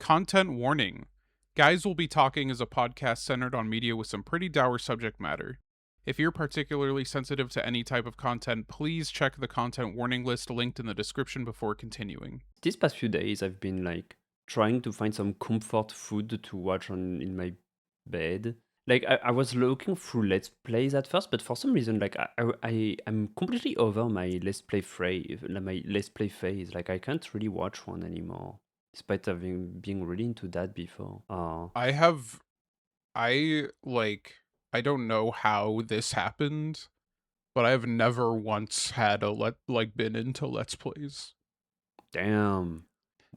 Content warning. Guys will be talking is a podcast centered on media with some pretty dour subject matter. If you're particularly sensitive to any type of content, please check the content warning list linked in the description before continuing. These past few days, I've been like trying to find some comfort food to watch in my bed. Like I was looking through Let's Plays at first, but for some reason, like I'm completely over my Let's Play phase. Like I can't really watch one anymore, despite having being really into that before. I don't know how this happened, but I have never once had been into Let's Plays. Damn.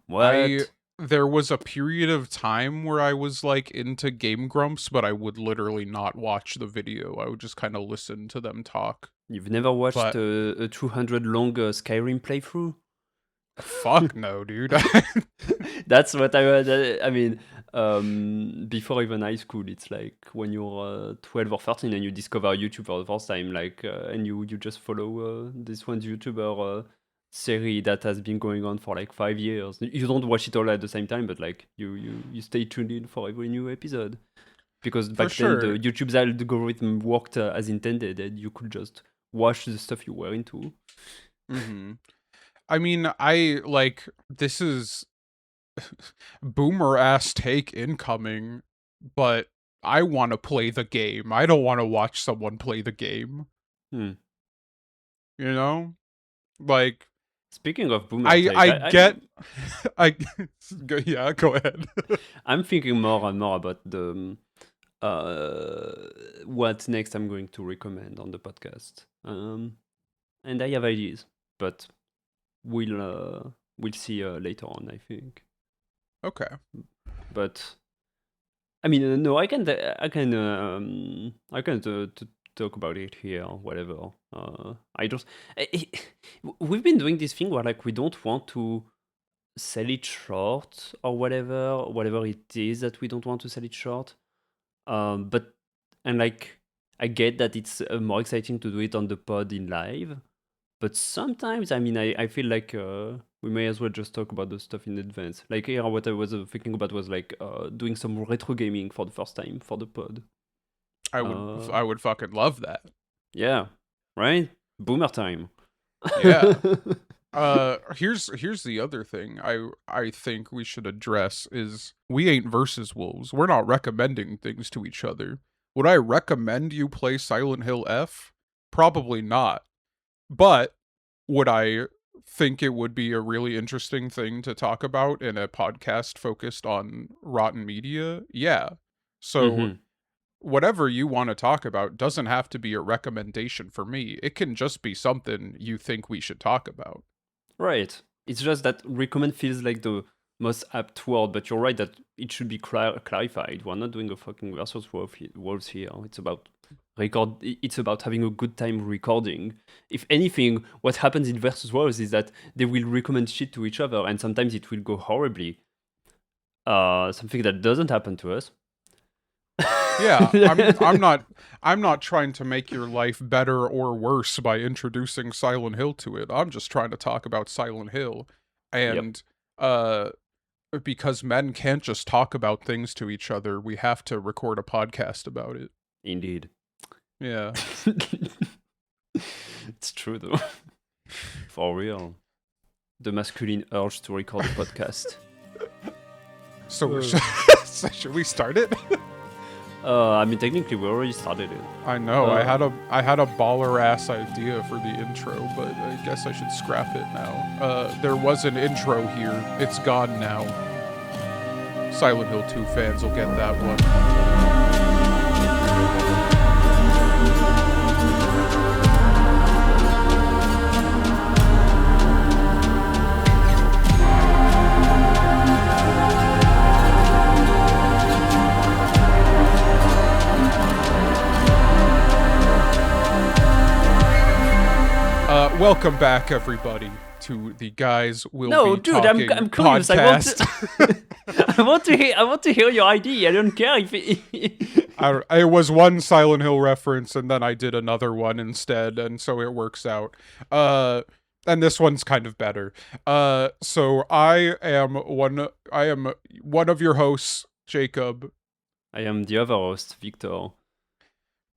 What? There was a period of time where I was like into Game Grumps, but I would literally not watch the video. I would just kind of listen to them talk. You've never watched a 200 long Skyrim playthrough? Fuck no, dude. That's what I mean, before even high school, it's like when you're 12 or 13 and you discover YouTube for the first time, like, and you just follow this one YouTuber series that has been going on for like 5 years. You don't watch it all at the same time, but like you stay tuned in for every new episode. Because back then, the YouTube's algorithm worked as intended, and you could just watch the stuff you were into. Mm-hmm. I mean, this is boomer ass take incoming, but I want to play the game. I don't want to watch someone play the game. You know? Like, speaking of boomer yeah, go ahead. I'm thinking more and more about the what next I'm going to recommend on the podcast. And I have ideas, but we'll see later on, I think. Okay. But I mean, no, I can talk about it here, whatever. We've been doing this thing where like we don't want to sell it short or whatever it is that we don't want to sell it short. But like I get that it's more exciting to do it on the pod in live, but sometimes I mean I feel like we may as well just talk about the stuff in advance. Like here, what I was thinking about was like doing some retro gaming for the first time for the pod. I would fucking love that. Yeah, right? Boomer time. Yeah. Here's the other thing I think we should address is we ain't versus wolves. We're not recommending things to each other. Would I recommend you play Silent Hill F? Probably not. But would I think it would be a really interesting thing to talk about in a podcast focused on rotten media? Yeah. So whatever you want to talk about doesn't have to be a recommendation for me. It can just be something you think we should talk about. Right. It's just that recommend feels like the most apt word, but you're right that it should be clarified. We're not doing a fucking versus wolves here. It's about it's about having a good time recording. If anything, what happens in versus wolves is that they will recommend shit to each other, and sometimes it will go horribly. Something that doesn't happen to us. Yeah, I'm not trying to make your life better or worse by introducing Silent Hill to it. I'm just trying to talk about Silent Hill. And because men can't just talk about things to each other, we have to record a podcast about it. Indeed. Yeah. It's true though. For real. The masculine urge to record a podcast. So should we start it? I mean, technically, we already started it. I know. I had a baller ass idea for the intro, but I guess I should scrap it now. There was an intro here. It's gone now. Silent Hill 2 fans will get that one. Welcome back, everybody, to the Guys Will Be Talking I'm curious. podcast. I want to hear your idea. I don't care if it was one Silent Hill reference, and then I did another one instead, and so it works out. And this one's kind of better. So I am one of your hosts, Jacob. I am the other host, Victor.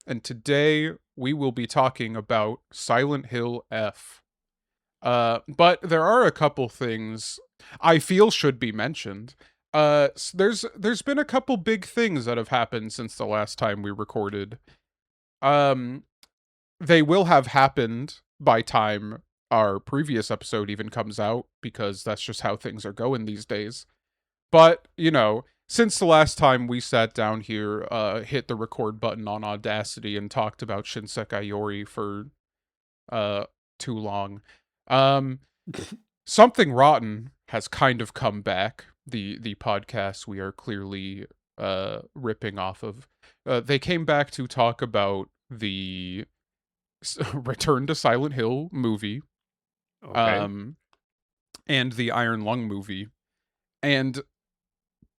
And today we will be talking about Silent Hill F. But there are a couple things I feel should be mentioned. There's been a couple big things that have happened since the last time we recorded. They will have happened by time our previous episode even comes out, because that's just how things are going these days. But, since the last time we sat down here, hit the record button on Audacity and talked about Shinsekai Yori for too long, Something Rotten has kind of come back. The podcast we are clearly ripping off of. They came back to talk about the Return to Silent Hill movie, Okay. and the Iron Lung movie. And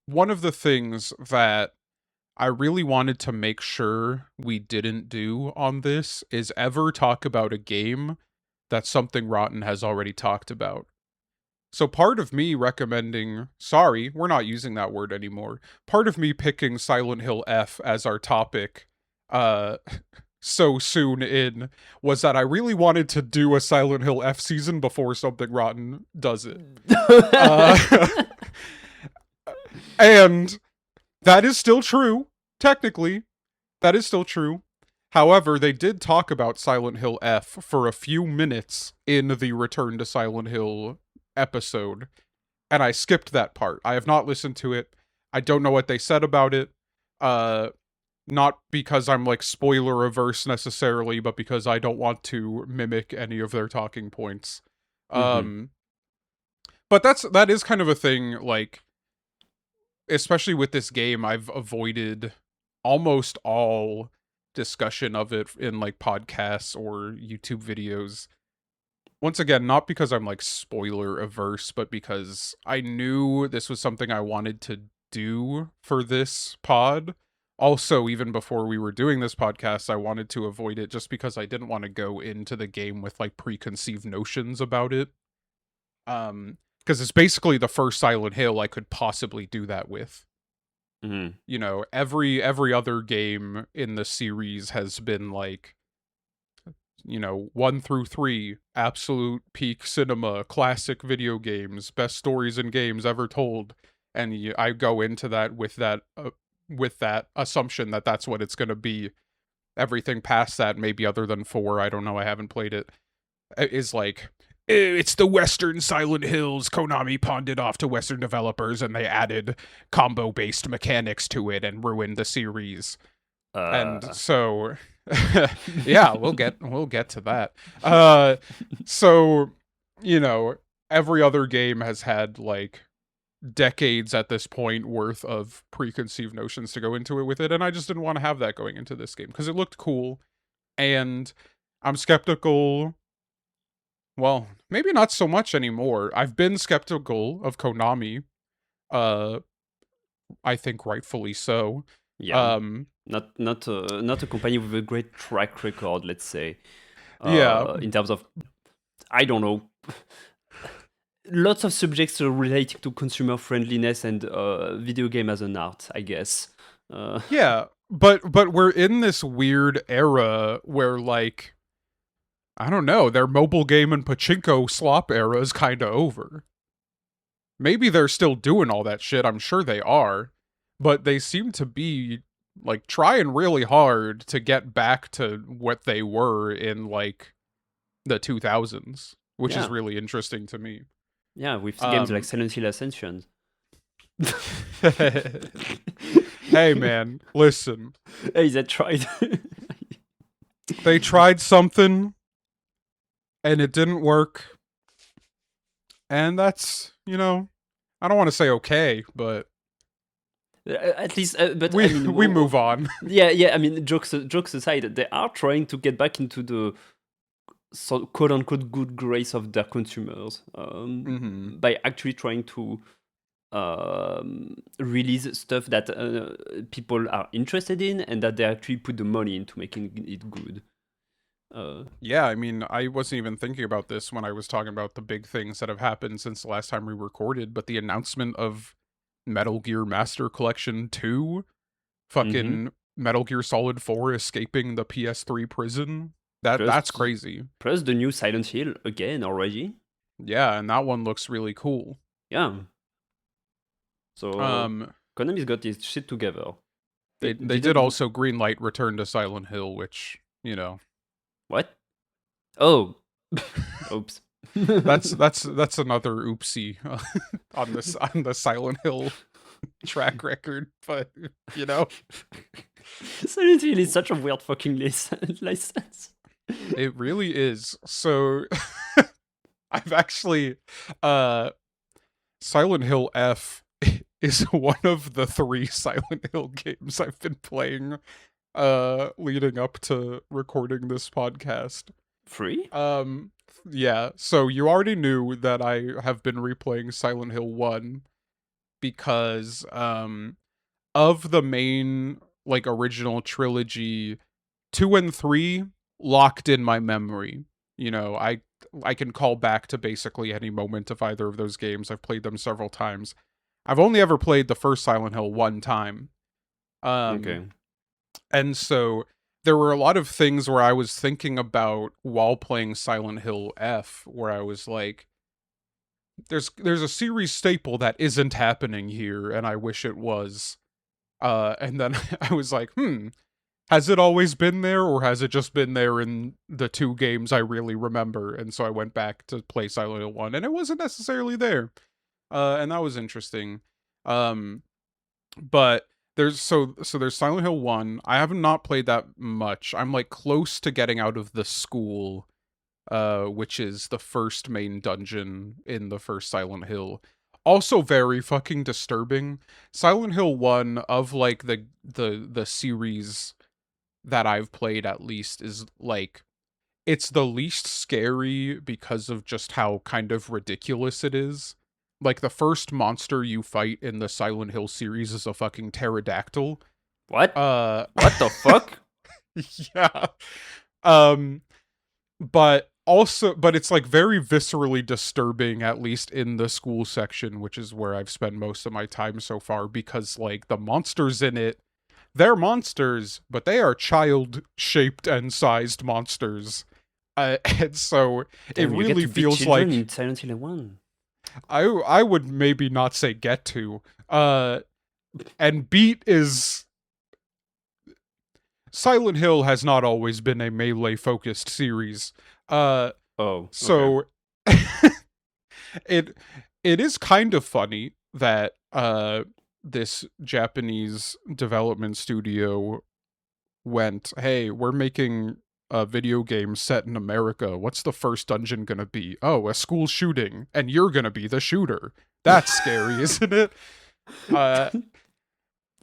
one of the things that I really wanted to make sure we didn't do on this is ever talk about a game that Something Rotten has already talked about. So part of me recommending, sorry, we're not using that word anymore. Part of me picking Silent Hill F as our topic, so soon in, was that I really wanted to do a Silent Hill F season before Something Rotten does it. And that is still true, technically. That is still true. However, they did talk about Silent Hill F for a few minutes in the Return to Silent Hill episode, and I skipped that part. I have not listened to it. I don't know what they said about it. Not because I'm like spoiler averse necessarily, but because I don't want to mimic any of their talking points. Mhm. But that is kind of a thing, like, especially with this game, I've avoided almost all discussion of it in like podcasts or YouTube videos. Once again, not because I'm like spoiler averse, but because I knew this was something I wanted to do for this pod. Also, even before we were doing this podcast, I wanted to avoid it just because I didn't want to go into the game with like preconceived notions about it. Because it's basically the first Silent Hill I could possibly do that with. Mhm. Every other game in the series has been like, 1 through 3, absolute peak cinema, classic video games, best stories in games ever told, and I go into that with that assumption that that's what it's going to be. Everything past that, maybe other than 4, I don't know, I haven't played it, is like, it's the Western Silent Hills. Konami pawned it off to Western developers, and they added combo-based mechanics to it and ruined the series. And so, yeah, we'll get to that. So, every other game has had like decades at this point worth of preconceived notions to go into it with it, and I just didn't want to have that going into this game because it looked cool, and I'm skeptical. Well, maybe not so much anymore. I've been skeptical of Konami. I think rightfully so. Yeah. Not a company with a great track record, let's say. Yeah. In terms of, I don't know, lots of subjects relating to consumer friendliness and video game as an art, I guess. Yeah, but we're in this weird era where, like, I don't know, their mobile game and pachinko slop era is kind of over. Maybe they're still doing all that shit, I'm sure they are, but they seem to be like trying really hard to get back to what they were in like the 2000s, which is Yeah. really interesting to me. Yeah, with games like Silent Hill Ascension. Hey man, listen. Hey, they tried. They tried something and it didn't work. And that's, I don't want to say okay, but At least, but we I mean, we move on. Yeah. I mean, jokes aside, they are trying to get back into the quote unquote good grace of their consumers by actually trying to release stuff that people are interested in and that they actually put the money into making it good. Yeah, I mean, I wasn't even thinking about this when I was talking about the big things that have happened since the last time we recorded, but the announcement of Metal Gear Master Collection 2, Mm-hmm. fucking Metal Gear Solid 4 escaping the PS3 prison. That's Plus, crazy. plus the new Silent Hill again already. Yeah, and that one looks really cool. Yeah. So Um, Konami's got his shit together. they It they did didn't. also greenlight Return to Silent Hill, which, you know, What? Oh. Oops. that's another oopsie on the Silent Hill track record, but you know, Silent Hill is such a weird fucking license. it really is. So I've actually Silent Hill F is one of the 3 Silent Hill games I've been playing leading up to recording this podcast. Free? Yeah, so you already knew that I have been replaying Silent Hill 1 because of the main like original trilogy, 2 and 3 locked in my memory. You know, I can call back to basically any moment of either of those games. I've played them several times. I've only ever played the first Silent Hill one time. Okay. And so there were a lot of things where I was thinking about while playing Silent Hill F, where I was like, there's a series staple that isn't happening here, and I wish it was. And then I was like, has it always been there, or has it just been there in the 2 games I really remember? And so I went back to play Silent Hill 1, and it wasn't necessarily there. And that was interesting. But there's there's Silent Hill 1. I have not played that much. I'm like close to getting out of the school, which is the first main dungeon in the first Silent Hill. Also very fucking disturbing. Silent Hill 1, of like the series that I've played at least, is like it's the least scary because of just how kind of ridiculous it is. Like the first monster you fight in the Silent Hill series is a fucking pterodactyl. What? Uh What the fuck? yeah. But it's like very viscerally disturbing, at least in the school section, which is where I've spent most of my time so far, because like the monsters in it, they're monsters, but they are child-shaped and sized monsters. And so Damn, it you get really to beat feels like children in Silent Hill 1. I would maybe not say get to. And beat is Silent Hill has not always been a melee focused series. Oh, okay. So it is kind of funny that this Japanese development studio went, "Hey, we're making a video game set in America. What's the first dungeon gonna be? Oh, a school shooting, and you're gonna be the shooter. That's scary, isn't it?"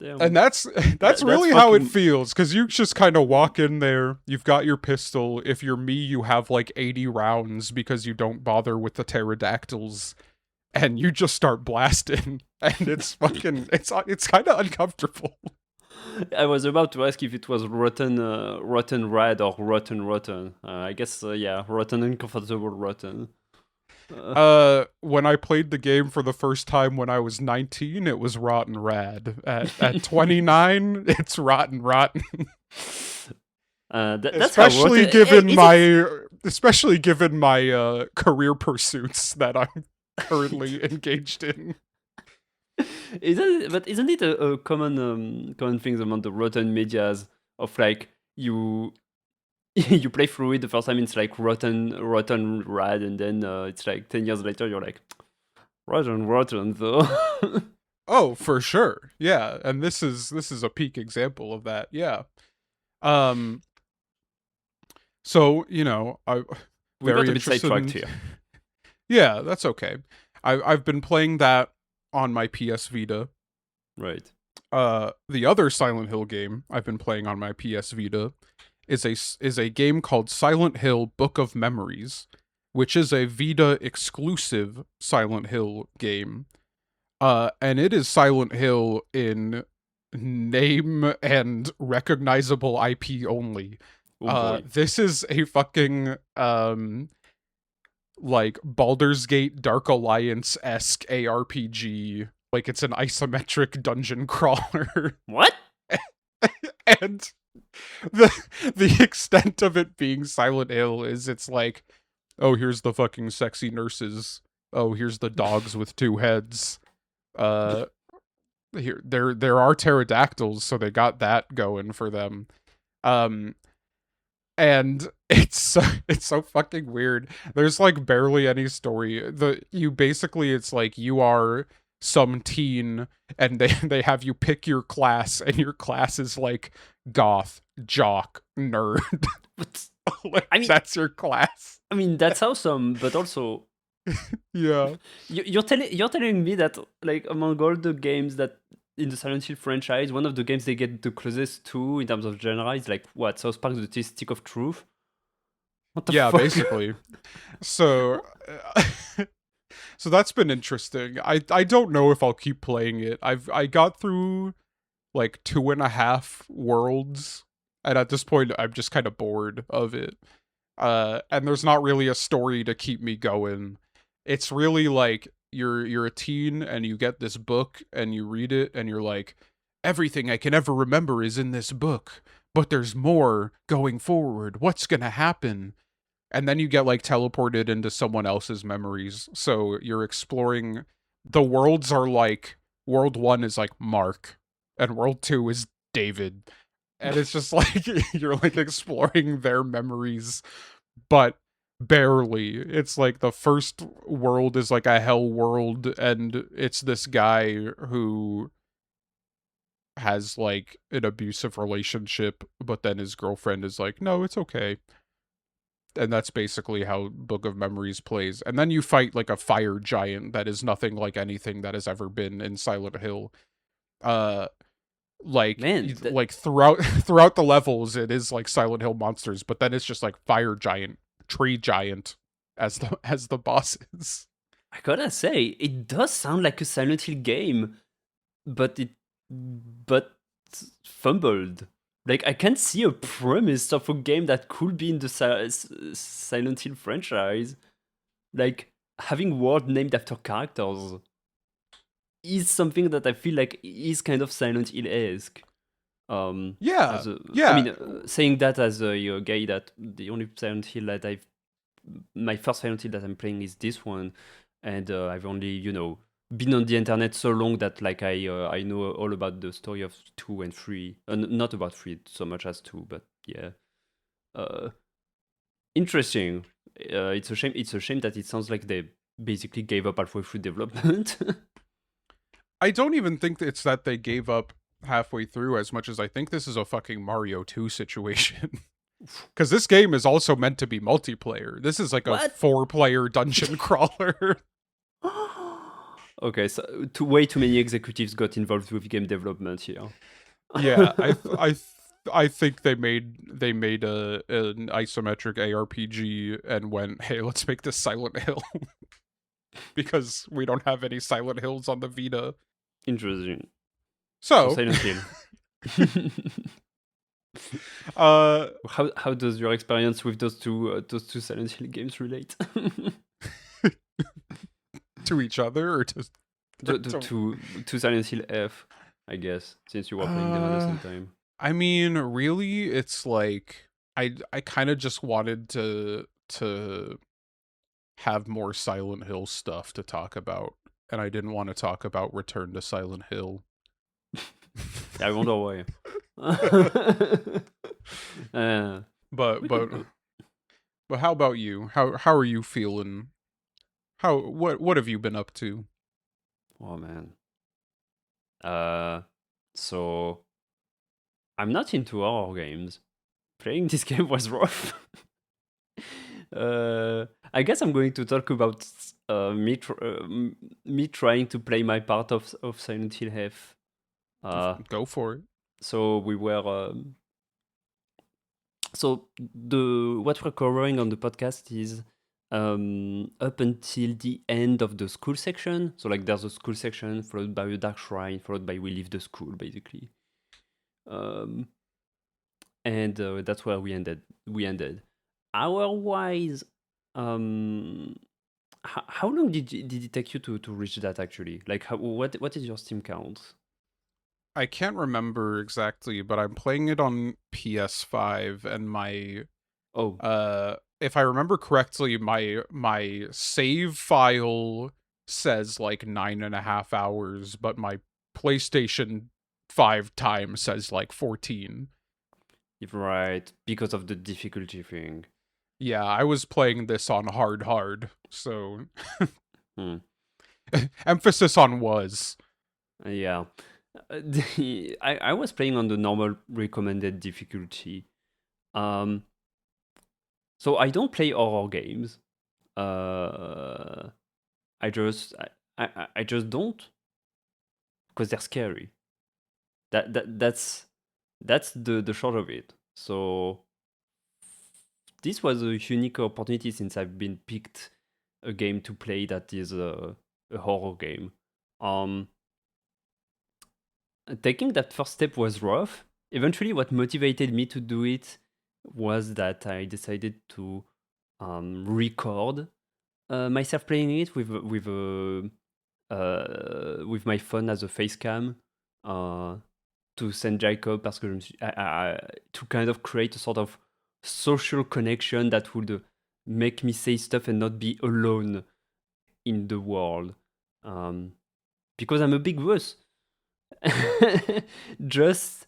Damn. And that's That's really how it fucking- feels, because you just kind of walk in there, you've got your pistol. If you're me, you have like 80 rounds because you don't bother with the pterodactyls, and you just start blasting, and it's fucking it's kind of uncomfortable. I was about to ask if it was rotten rad or rotten. I guess yeah, rotten uncomfortable rotten. When I played the game for the first time when I was 19, it was rotten rad. At 29, it's rotten. That's especially how rotten, given is my especially given my career pursuits that I'm currently engaged in. But isn't it a common thing among the rotten medias of like you you play through it the first time, it's like rotten rad, and then it's like 10 years later you're like rotten though. Oh, for sure. Yeah, and this is a peak example of that. Yeah. So, you know, We very got a bit sidetracked interested here. Yeah, that's okay. I've been playing that on my PS Vita. Right. The other Silent Hill game I've been playing on my PS Vita is a game called Silent Hill Book of Memories, which is a Vita exclusive Silent Hill game. And it is Silent Hill in name and recognizable IP only. Oh boy. This is a fucking like Baldur's Gate Dark Alliance-esque ARPG Like it's an isometric dungeon crawler. What? And the extent of it being Silent Hill is it's like, oh, here's the fucking sexy nurses. Oh, here's the dogs with two heads. Uh here there are pterodactyls, so they got that going for them. Um and it's so fucking weird. There's like barely any story. It's like you are some teen and they have you pick your class and your class is like goth, jock, nerd. But, Like, I mean, that's your class. that's awesome, but also Yeah. you're telling me that like among all the games that in the Silent Hill franchise, one of the games they get the closest to in terms of genre is like what, South Park: The Stick of Truth? What the Yeah, fuck? basically. So so that's been interesting. I don't know if I'll keep playing it. I got through like 2.5 worlds, and at this point I'm just kind of bored of it. And there's not really a story to keep me going. It's really like you're a teen and you get this book and you read it and you're like, everything I can ever remember is in this book, but there's more going forward. What's gonna happen? And then you get like teleported into someone else's memories. So you're exploring. The worlds are like, world 1 is like Mark and world 2 is David. And it's just like you're like exploring their memories, but barely. It's like the first world is like a hell world and it's this guy who has like an abusive relationship, but then his girlfriend is like, no, it's okay. And that's basically how Book of Memories plays. And then you fight like a fire giant that is nothing like anything that has ever been in Silent Hill. Uh like Man, like throughout the levels it is like Silent Hill monsters, but then it's just like fire giant, tree giant as the bosses. I gotta say, it does sound like a Silent Hill game, but but fumbled. Like, I can't see a premise of a game that could be in the Silent Hill franchise. Like, having world named after characters is something that I feel like is kind of Silent Hill-esque. Yeah. I mean, saying that as a guy that the only Silent Hill that my first Silent Hill that I'm playing is this one, and I've only been on the internet so long that like I know all about the story of 2 and 3. Not about 3 so much as 2, but yeah. Interesting. It's a shame. It's a shame that it sounds like they basically gave up halfway through development. I don't even think it's that they gave up halfway through as much as I think this is a fucking Mario 2 situation. Because this game is also meant to be multiplayer. This is like a 4-player dungeon crawler. Okay, so way too many executives got involved with game development here. Yeah, I think they made an isometric ARPG and went, hey, let's make this Silent Hill. Because we don't have any Silent Hills on the Vita. Interesting. So Silent Hill. How does your experience with those two Silent Hill games relate? To each other or to Silent Hill F, I guess, since you were playing them at the same time. I mean, really, it's like I kind of just wanted to have more Silent Hill stuff to talk about, and I didn't want to talk about Return to Silent Hill. I wonder why. But how about you? How are you feeling? What have you been up to? Oh man. So I'm not into horror games. Playing this game was rough. I guess I'm going to talk about me trying to play my part of Silent Hill F. Go for it. So we were. So what we're covering on the podcast is up until the end of the school section. So like there's a school section followed by a dark shrine, followed by we leave the school basically. And that's where we ended. Hour-wise, how long did it take you to reach that actually? Like, what is your Steam count? I can't remember exactly, but I'm playing it on PS5, and Oh, if I remember correctly, my save file says like 9.5 hours, but my PlayStation 5 time says like 14. right, because of the difficulty thing. Yeah, I was playing this on hard, so Hmm. emphasis on was. Yeah. I was playing on the normal recommended difficulty. Um, so I don't play horror games. Uh, I just don't because they're scary. That's the short of it. So this was a unique opportunity since I've been picked a game to play that is a horror game. Um, Taking that first step was rough. Eventually, what motivated me to do it was that I decided to record myself playing it with my phone as a face cam uh, to send Jacob parce que to kind of create a sort of social connection that would make me say stuff and not be alone in the world. Because I'm a big wuss. Just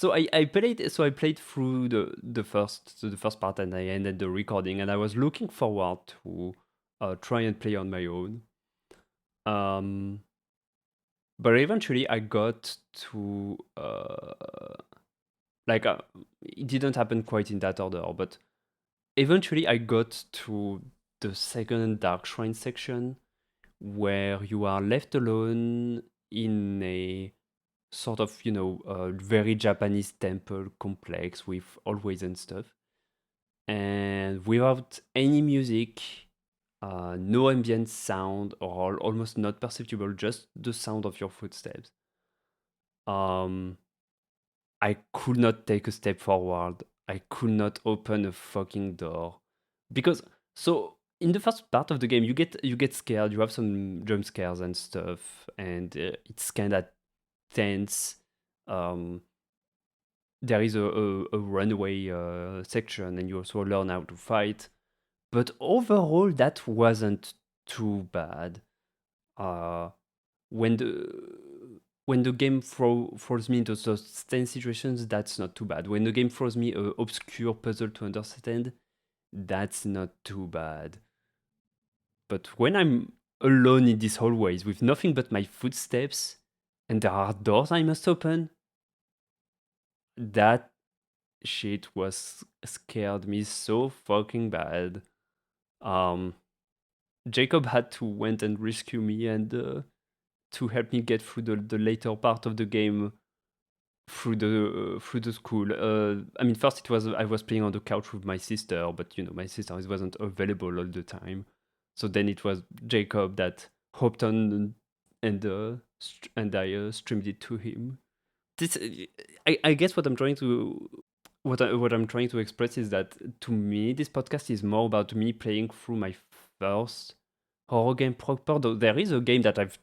I played through the first part and I ended the recording and I was looking forward to try and play on my own. But eventually I got to it didn't happen quite in that order, but eventually I got to the second Dark Shrine section where you are left alone in a sort of, very Japanese temple complex with hallways and stuff. And without any music, no ambient sound or almost not perceptible, just the sound of your footsteps. Um, I could not take a step forward. I could not open a fucking door because so in the first part of the game you get scared. You have some jump scares and stuff, and it's kind of tense. Um, there is a runway section, and you also learn how to fight. But overall, that wasn't too bad. Uh, when the game throws me into those tense situations, that's not too bad. When the game throws me a obscure puzzle to understand, that's not too bad. But when I'm alone in these hallways with nothing but my footsteps, and there are doors I must open, that shit was scared me so fucking bad. Um, Jacob had to went and rescue me and to help me get through the later part of the game through the school. I mean, first it was I was playing on the couch with my sister, but my sister wasn't available all the time. So then it was Jacob that hopped on and I streamed it to him. This I guess what I'm trying to express is that to me this podcast is more about me playing through my first horror game proper. Though there is a game that I've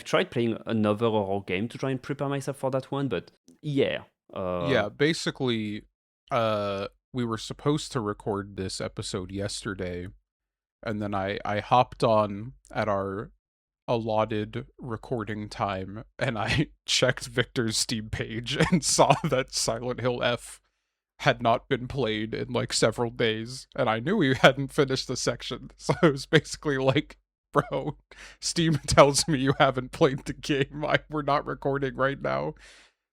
tried playing another horror game to try and prepare myself for that one, but yeah. Yeah, basically, we were supposed to record this episode yesterday, and then I hopped on at our allotted recording time, and I checked Victor's Steam page and saw that Silent Hill F had not been played in like several days, and I knew he hadn't finished the section, so it was basically like, bro, Steam tells me you haven't played the game. We're not recording right now.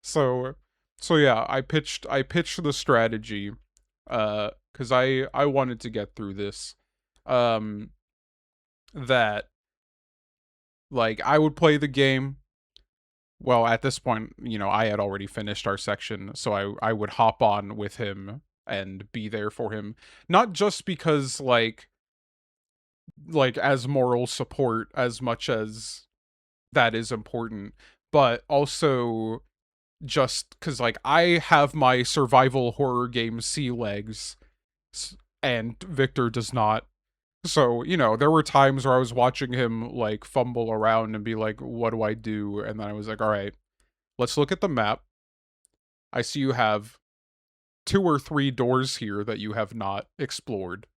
So so yeah, I pitched the strategy cuz I wanted to get through this, um that like I would play the game. Well, at this point, I had already finished our section, so I would hop on with him and be there for him, not just because like as moral support as much as that is important, but also just because like I have my survival horror game sea legs, and Victor does not. So, you know, there were times where I was watching him like fumble around and be like, what do I do? And then I was like, all right, let's look at the map. I see you have 2 or 3 doors here that you have not explored.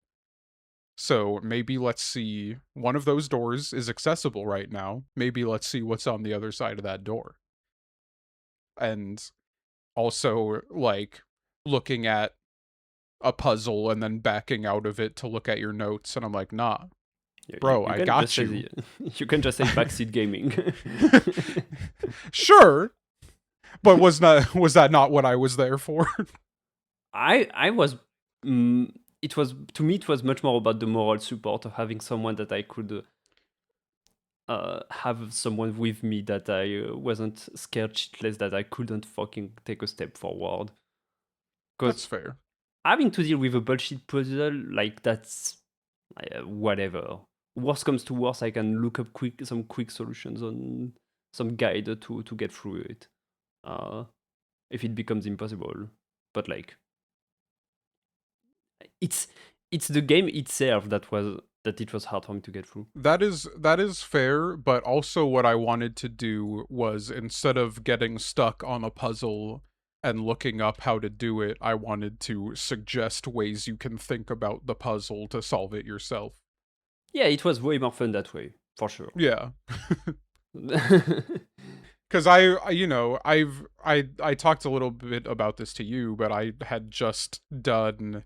So maybe let's see, one of those doors is accessible right now. Maybe let's see what's on the other side of that door. And also, like, looking at a puzzle and then backing out of it to look at your notes. And I'm like, nah, bro, You I can just got say you. you can just say backseat gaming. Sure. But was that not what I was there for? I was it was, to me, it was much more about the moral support of having someone that I could have someone with me, that I wasn't scared shitless that I couldn't fucking take a step forward. That's Because fair. having to deal with a bullshit puzzle, like, that's whatever. Worst comes to worst, I can look up some quick solutions on some guide to get through it. If it becomes impossible, but like, it's the game itself that it was hard for me to get through. That is fair, but also what I wanted to do was, instead of getting stuck on a puzzle and looking up how to do it, I wanted to suggest ways you can think about the puzzle to solve it yourself. Yeah, it was way more fun that way, for sure. Yeah. Cuz you know, I talked a little bit about this to you, but I had just done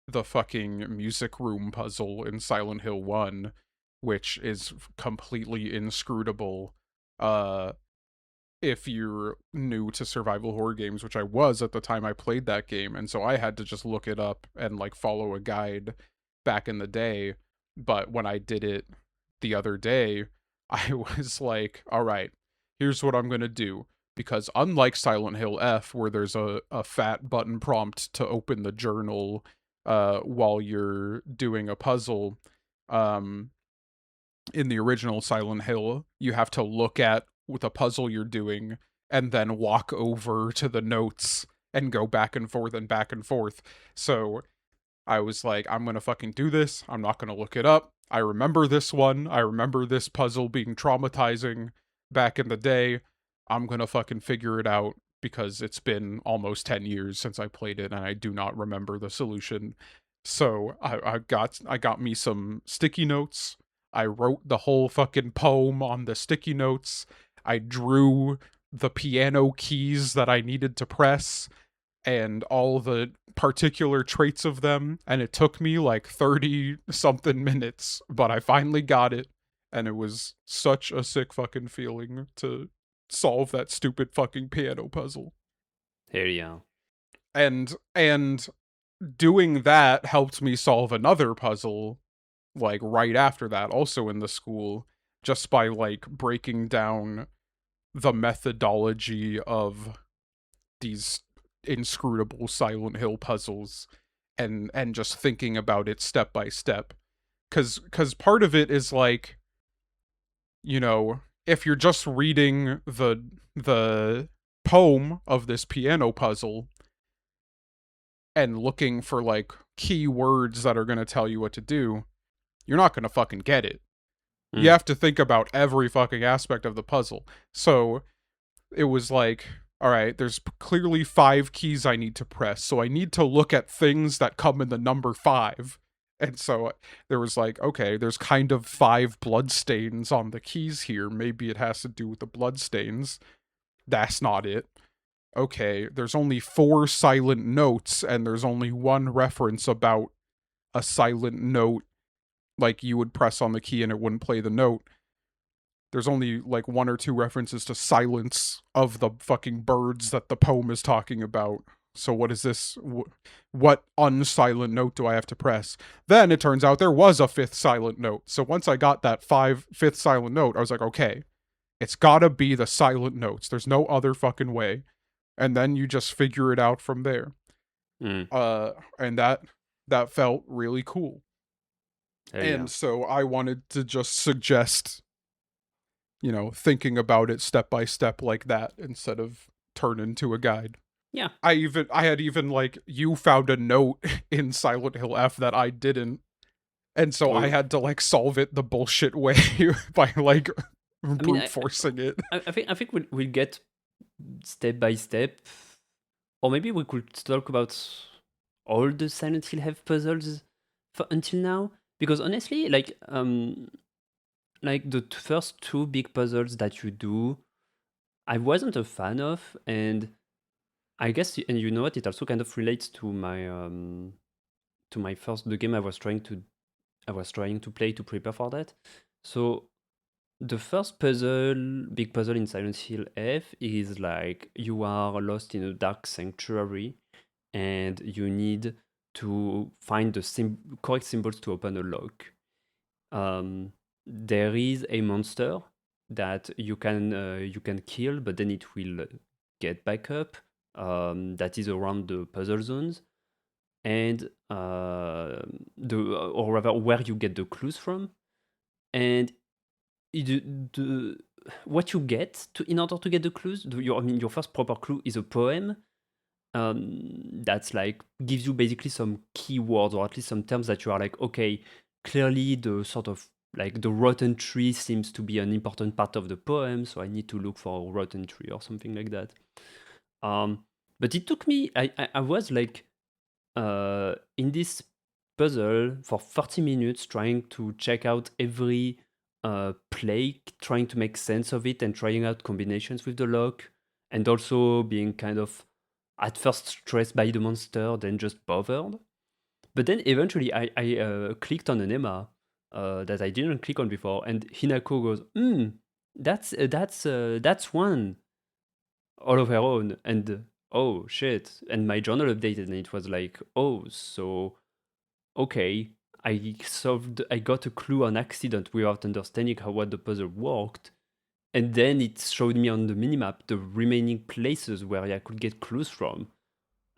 the fucking music room puzzle in Silent Hill 1, which is completely inscrutable. If you're new to survival horror games, which I was at the time I played that game, and so I had to just look it up and like follow a guide back in the day. But when I did it the other day, I was like, all right, here's what I'm gonna do. Because unlike Silent Hill F, where there's a fat button prompt to open the journal while you're doing a puzzle, in the original Silent Hill, you have to look at with a puzzle you're doing and then walk over to the notes and go back and forth and back and forth. So I was like, I'm gonna fucking do this. I'm not gonna look it up. I remember this one. I remember this puzzle being traumatizing back in the day. I'm gonna fucking figure it out, because it's been almost 10 years since I played it and I do not remember the solution. So I got me some sticky notes. I wrote the whole fucking poem on the sticky notes. I drew the piano keys that I needed to press and all the particular traits of them, and it took me like 30 something minutes, but I finally got it, and it was such a sick fucking feeling to solve that stupid fucking piano puzzle. Here, yeah. And doing that helped me solve another puzzle like right after that, also in the school, just by like breaking down the methodology of these inscrutable Silent Hill puzzles and just thinking about it step by step. Cause part of it is like, you know, if you're just reading the poem of this piano puzzle and looking for like key words that are going to tell you what to do, you're not going to fucking get it. You have to think about every fucking aspect of the puzzle. So it was like, all right, there's clearly 5 keys I need to press, so I need to look at things that come in the number 5. And so there was like, okay, there's kind of 5 bloodstains on the keys here. Maybe it has to do with the bloodstains. That's not it. Okay, there's only 4 silent notes, and there's only 1 reference about a silent note. Like, you would press on the key and it wouldn't play the note. There's only like 1 or 2 references to silence of the fucking birds that the poem is talking about. So what is this? What unsilent note do I have to press? Then it turns out there was a 5th silent note. So once I got that 5th silent note, I was like, okay, it's gotta be the silent notes. There's no other fucking way. And then you just figure it out from there. And that felt really cool. And so I wanted to just suggest, you know, thinking about it step by step like that instead of turn into a guide. Yeah. I had even like, you found a note in Silent Hill F that I didn't, And so I Oh, had to like solve it the bullshit way by like I mean, brute forcing it. I think we'll get step by step, or maybe we could talk about all the Silent Hill have puzzles until now, because honestly, like the first two big puzzles that you do, I wasn't a fan of, and I guess, and you know what, it also kind of relates to my first the game I was trying to play to prepare for that. So the first big puzzle in Silent Hill F is like you are lost in a dark sanctuary and you need to find the correct symbols to open a lock. There is a monster that you can kill, but then it will get back up. That is around the puzzle zones, and or rather where you get the clues from. And the what you get in order to get the clues, your first proper clue is a poem that's like gives you basically some keywords or at least some terms that you are like, okay, clearly the sort of like the rotten tree seems to be an important part of the poem, so I need to look for a rotten tree or something like that. Um, but it took me, I was like in this puzzle for 30 minutes trying to check out every play, trying to make sense of it and trying out combinations with the lock, and also being kind of at first stressed by the monster, then just bothered. But then eventually I clicked on an Emma that I didn't click on before, and Hinako goes, that's one all of her own. And oh shit. And my journal updated and it was like, oh, so okay, I got a clue on accident without understanding what the puzzle worked. And then it showed me on the minimap the remaining places where I could get clues from.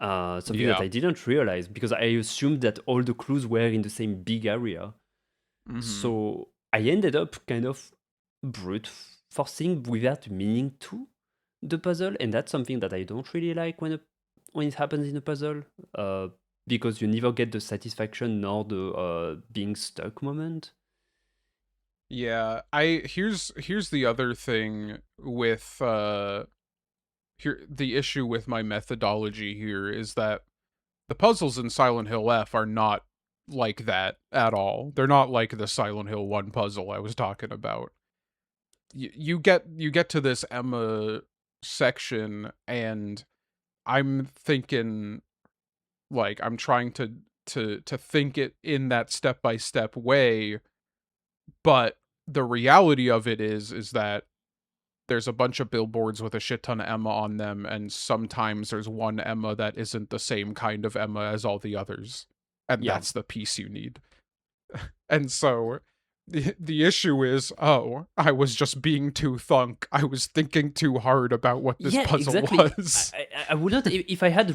Something that Yeah. I didn't realize because I assumed that all the clues were in the same big area. Mm-hmm. So I ended up kind of brute forcing without meaning to the puzzle, and that's something that I don't really like when it happens in a puzzle, because you never get the satisfaction nor the being stuck moment. Yeah. Here's the other thing with here the issue with my methodology here is that the puzzles in Silent Hill F are not like that at all. They're not like the Silent Hill 1 puzzle I was talking about. You get to this Emma section and I'm thinking like I'm trying to think it in that step-by-step way, but the reality of it is that there's a bunch of billboards with a shit ton of Emma on them, and sometimes there's one Emma that isn't the same kind of Emma as all the others. And Yeah. that's the piece you need. And so the issue is, oh, I was just being too thunk. I was thinking too hard about what this Yeah, puzzle exactly. was. I wouldn't if I had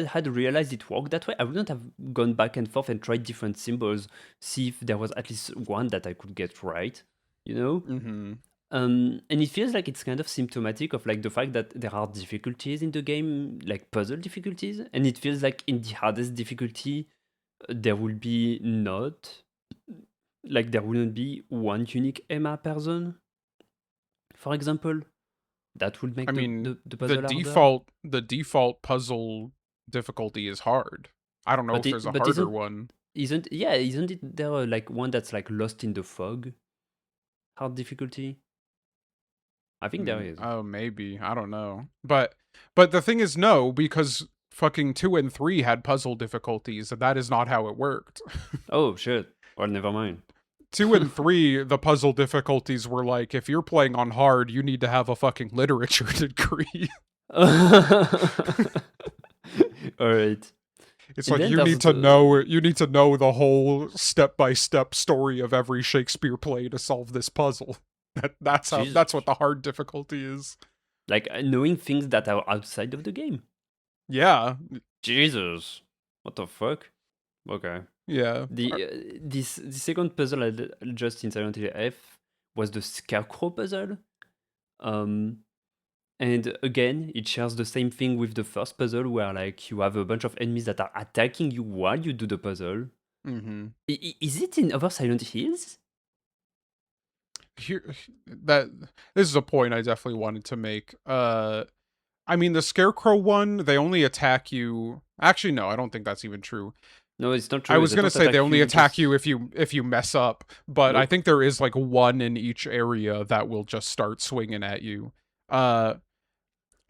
had realized it worked that way. I wouldn't have gone back and forth and tried different symbols, see if there was at least one that I could get right. You know. Mm-hmm. And it feels like it's kind of symptomatic of like the fact that there are difficulties in the game, like puzzle difficulties, and it feels like in the hardest difficulty, there will be not like there wouldn't be one unique Emma per zone, for example. That would I make the, mean, the, the puzzle harder. the default puzzle difficulty is hard. I don't know But if there's it a but harder isn't one. isn't it there like one that's like lost in the fog? Hard difficulty? I think there is. Oh, maybe. I don't know. But the thing is no, because fucking 2 and 3 had puzzle difficulties, and that is not how it worked. Oh shit. Well, never mind. 2 and 3, the puzzle difficulties were like, if you're playing on hard, you need to have a fucking literature degree. All right. It's And like then there's the you need to know the whole step-by-step story of every Shakespeare play to solve this puzzle. Jesus, That's what the hard difficulty is. like knowing things that are outside of the game. Yeah. Jesus, what the fuck? Okay. Yeah. The second puzzle I just in Silent Hill F was the Scarecrow puzzle. Um, and again, it shares the same thing with the first puzzle, where like you have a bunch of enemies that are attacking you while you do the puzzle. Mm-hmm. Is it in other Silent Hills? Here, that this is a point I definitely wanted to make. I mean, the Scarecrow one, they only attack you. Actually, no, I don't think that's even true. No, it's not I true. was They gonna don't say they attack only you. attack Just you if you mess up, but I nope. think there is like one in each area that will just start swinging at you. Uh,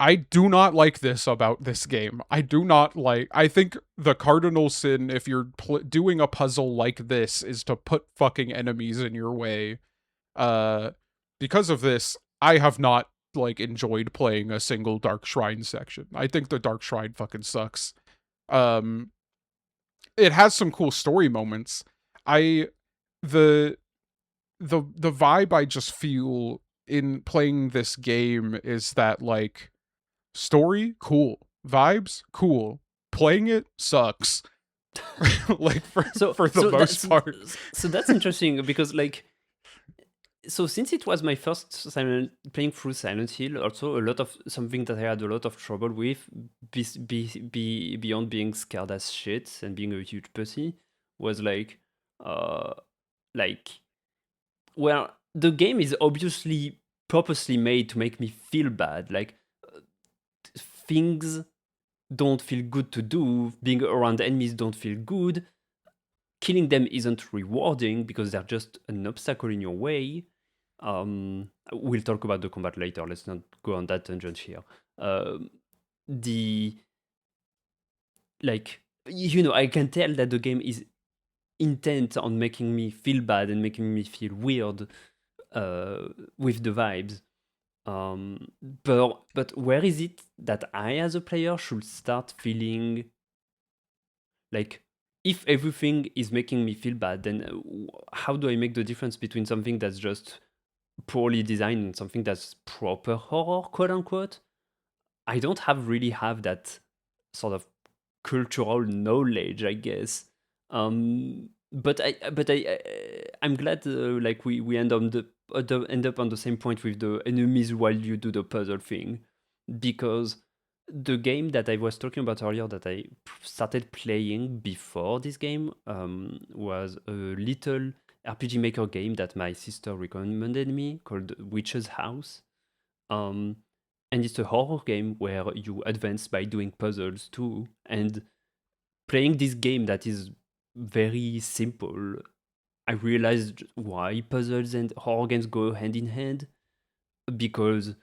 I do not like this about this game. I do not like. I think the cardinal sin, if you're doing a puzzle like this, is to put fucking enemies in your way. Uh, because of this, I have not like enjoyed playing a single Dark Shrine section. I think the Dark Shrine fucking sucks. Um, it has some cool story moments. I the the vibe I just feel in playing this game is that like story cool, vibes cool, playing it sucks. Like So for the so most that's part. so that's interesting because like so since it was my first playing through Silent Hill, also a lot of something that I had a lot of trouble with, beyond being scared as shit and being a huge pussy, was uh, like, well, the game is obviously purposely made to make me feel bad. Like things don't feel good to do. Being around enemies don't feel good. Killing them isn't rewarding because they're just an obstacle in your way. We'll talk about the combat later. Let's not go on that tangent here. The I can tell that the game is intent on making me feel bad and making me feel weird with the vibes. But where is it that I, as a player, should start feeling like if everything is making me feel bad, then how do I make the difference between something that's just poorly designed and something that's proper horror, quote unquote? I don't really have that sort of cultural knowledge, I guess. I'm glad like we end up on the same point with the enemies while you do the puzzle thing, because the game that I was talking about earlier that I started playing before this game was a little RPG Maker game that my sister recommended me called Witch's House. Um, and it's a horror game where you advance by doing puzzles too. And playing this game that is very simple, I realized why puzzles and horror games go hand in hand, because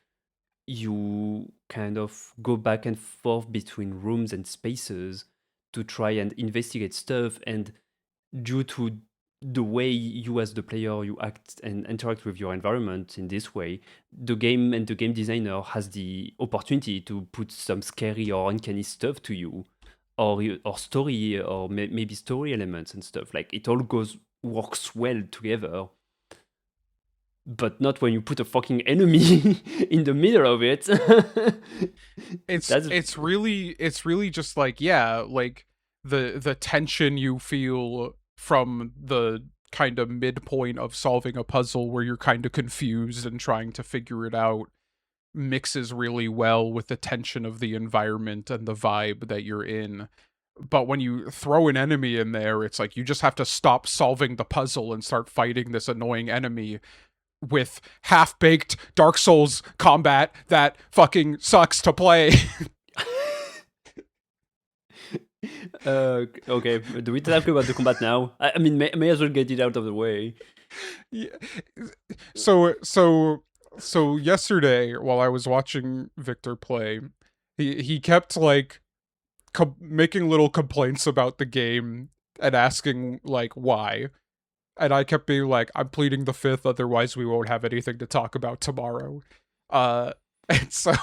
you kind of go back and forth between rooms and spaces to try and investigate stuff, and due to the way you as the player you act and interact with your environment in this way, the game and the game designer has the opportunity to put some scary or uncanny stuff to you, or story, or maybe story elements and stuff. Like it all works well together, but not when you put a fucking enemy in the middle of it. That's It's really just like, yeah, like the tension you feel from the kind of midpoint of solving a puzzle where you're kind of confused and trying to figure it out mixes really well with the tension of the environment and the vibe that you're in. But when you throw an enemy in there, it's like you just have to stop solving the puzzle and start fighting this annoying enemy with half-baked Dark Souls combat that fucking sucks to play. Okay, do we talk about the combat now? I mean, may as well get it out of the way. Yeah. So yesterday while I was watching Victor play, he kept like making little complaints about the game and asking like why. And I kept being like, I'm pleading the fifth, otherwise we won't have anything to talk about tomorrow. And so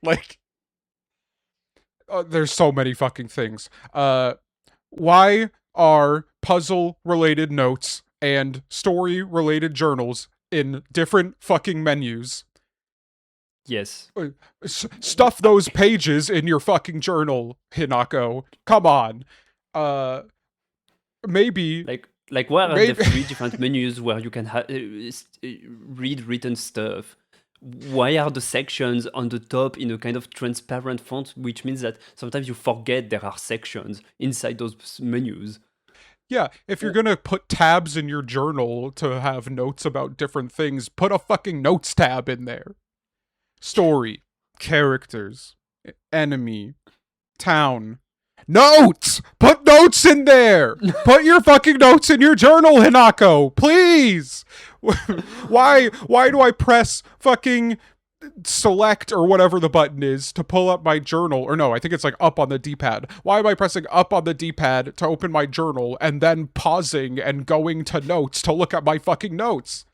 like there's so many fucking things. Why are puzzle related notes and story related journals in different fucking menus? Yes. Stuff those pages in your fucking journal, Hinako. Come on. Maybe Where are the 3 different menus where you can read written stuff? Why are the sections on the top in a kind of transparent font, which means that sometimes you forget there are sections inside those menus? Yeah, if you're gonna put tabs in your journal to have notes about different things, put a fucking notes tab in there. Story, characters, enemy, town. Notes! Put notes in there! Put your fucking notes in your journal, Hinako! Please! Why do I press fucking select or whatever the button is to pull up my journal? Or no, I think it's like up on the D-pad. Why am I pressing up on the D-pad to open my journal and then pausing and going to notes to look at my fucking notes?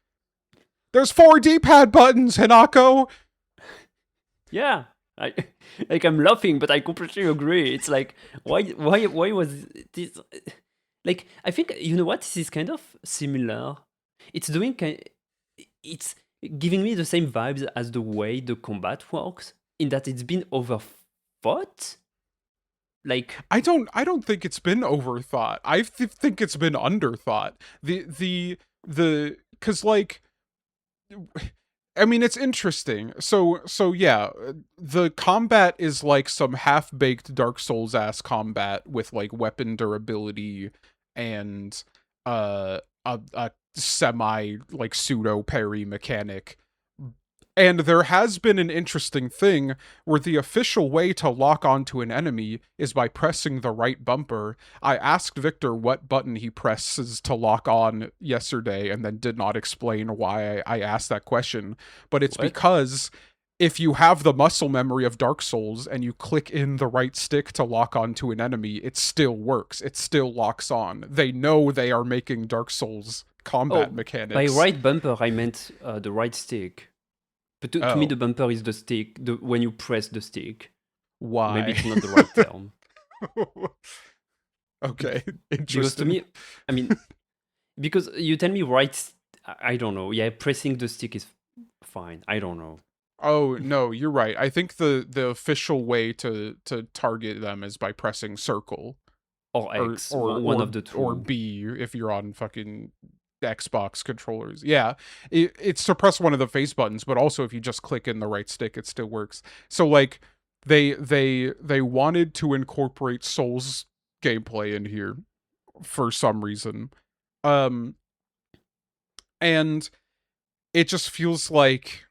There's 4 D-pad buttons, Hinako! Yeah. I'm laughing, but I completely agree. It's like, why was this? Like, I think, you know what? This is kind of similar. It's it's giving me the same vibes as the way the combat works, in that it's been overthought. Like, I don't think it's been overthought. I think it's been underthought. Cause like, I mean, it's interesting. So yeah, the combat is like some half-baked Dark Souls ass combat with like weapon durability and a semi like pseudo parry mechanic. And there has been an interesting thing where the official way to lock onto an enemy is by pressing the right bumper. I asked Victor what button he presses to lock on yesterday and then did not explain why I asked that question. But it's because if you have the muscle memory of Dark Souls and you click in the right stick to lock onto an enemy, it still works. It still locks on. They know they are making Dark Souls combat mechanics. By right bumper, I meant the right stick. But to me, the bumper is the stick, when you press the stick. Why? Maybe it's not the right term. Okay, interesting. Because to me, I mean, because you tell me right, I don't know. Yeah, pressing the stick is fine. I don't know. Oh, no, you're right. I think the official way to target them is by pressing circle. Or X, or one of the two. Or B if you're on fucking Xbox controllers. Yeah, it's to press one of the face buttons, but also if you just click in the right stick, it still works. So like they wanted to incorporate Souls gameplay in here for some reason. And it just feels like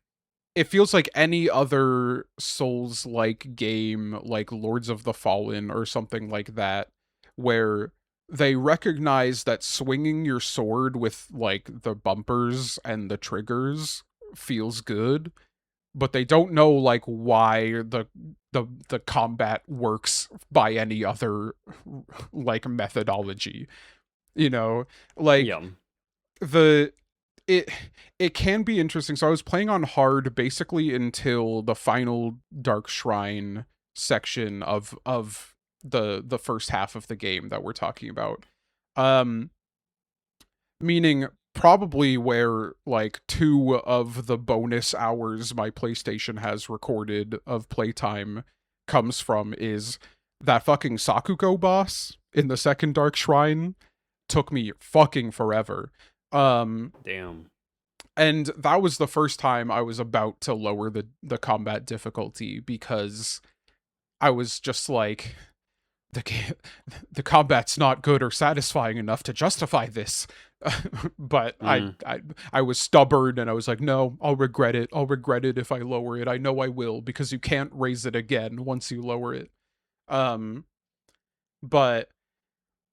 any other Souls like game, like Lords of the Fallen or something like that, where they recognize that swinging your sword with like the bumpers and the triggers feels good, but they don't know like why the combat works by any other like methodology. You know, like it can be interesting. So I was playing on hard basically until the final Dark Shrine section of the first half of the game that we're talking about. Meaning probably where like 2 of the bonus hours my PlayStation has recorded of playtime comes from is that fucking Sakuko boss in the second Dark Shrine. Took me fucking forever. Damn. And that was the first time I was about to lower the combat difficulty, because I was just like, the combat's not good or satisfying enough to justify this. But I was stubborn and I was like, no, I'll regret it. I'll regret it if I lower it. I know I will, because you can't raise it again once you lower it. But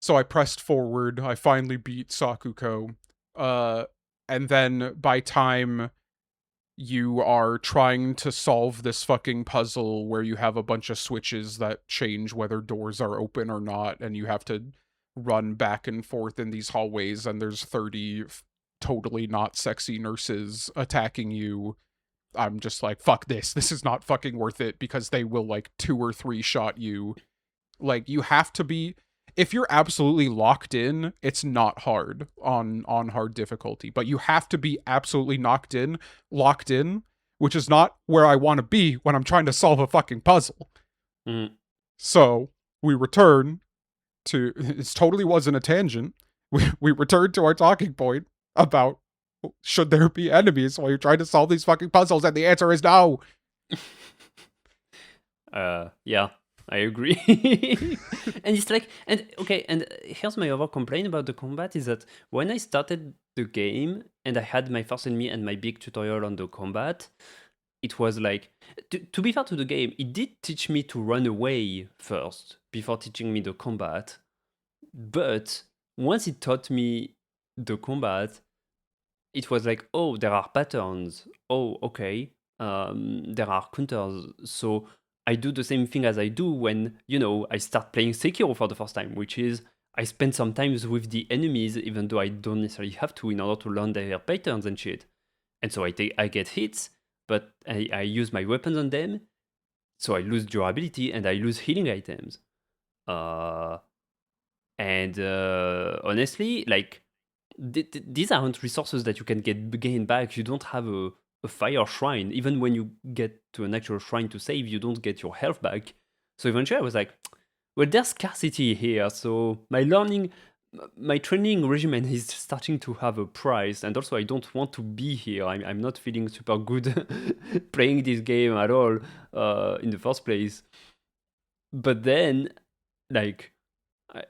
so I pressed forward. I finally beat Sakuko. And then by time you are trying to solve this fucking puzzle where you have a bunch of switches that change whether doors are open or not, and you have to run back and forth in these hallways, and there's 30 totally not sexy nurses attacking you. I'm just like, fuck this. This is not fucking worth it, because they will like 2 or 3 shot you. Like, you have to be, if you're absolutely locked in, it's not hard on hard difficulty, but you have to be absolutely locked in, which is not where I want to be when I'm trying to solve a fucking puzzle. So we return to, it totally wasn't a tangent. We return to our talking point about, should there be enemies while you're trying to solve these fucking puzzles? And the answer is no. Yeah. I agree. And it's like, and okay, and here's my other complaint about the combat is that when I started the game and I had my first enemy and my big tutorial on the combat, it was like, to be fair to the game, it did teach me to run away first before teaching me the combat. But once it taught me the combat, it was like, oh, there are patterns. Oh, okay. There are counters. So I do the same thing as I do when, I start playing Sekiro for the first time, which is I spend some times with the enemies, even though I don't necessarily have to in order to learn their patterns and shit. And so I get hits, but I use my weapons on them, so I lose durability and I lose healing items. Uh, and honestly, like these aren't resources that you can gain back. You don't have a fire shrine. Even when you get to an actual shrine to save, you don't get your health back. So eventually, I was like, well, there's scarcity here. So my training regimen is starting to have a price, and also I don't want to be here. I'm not feeling super good playing this game at all in the first place. But then, like,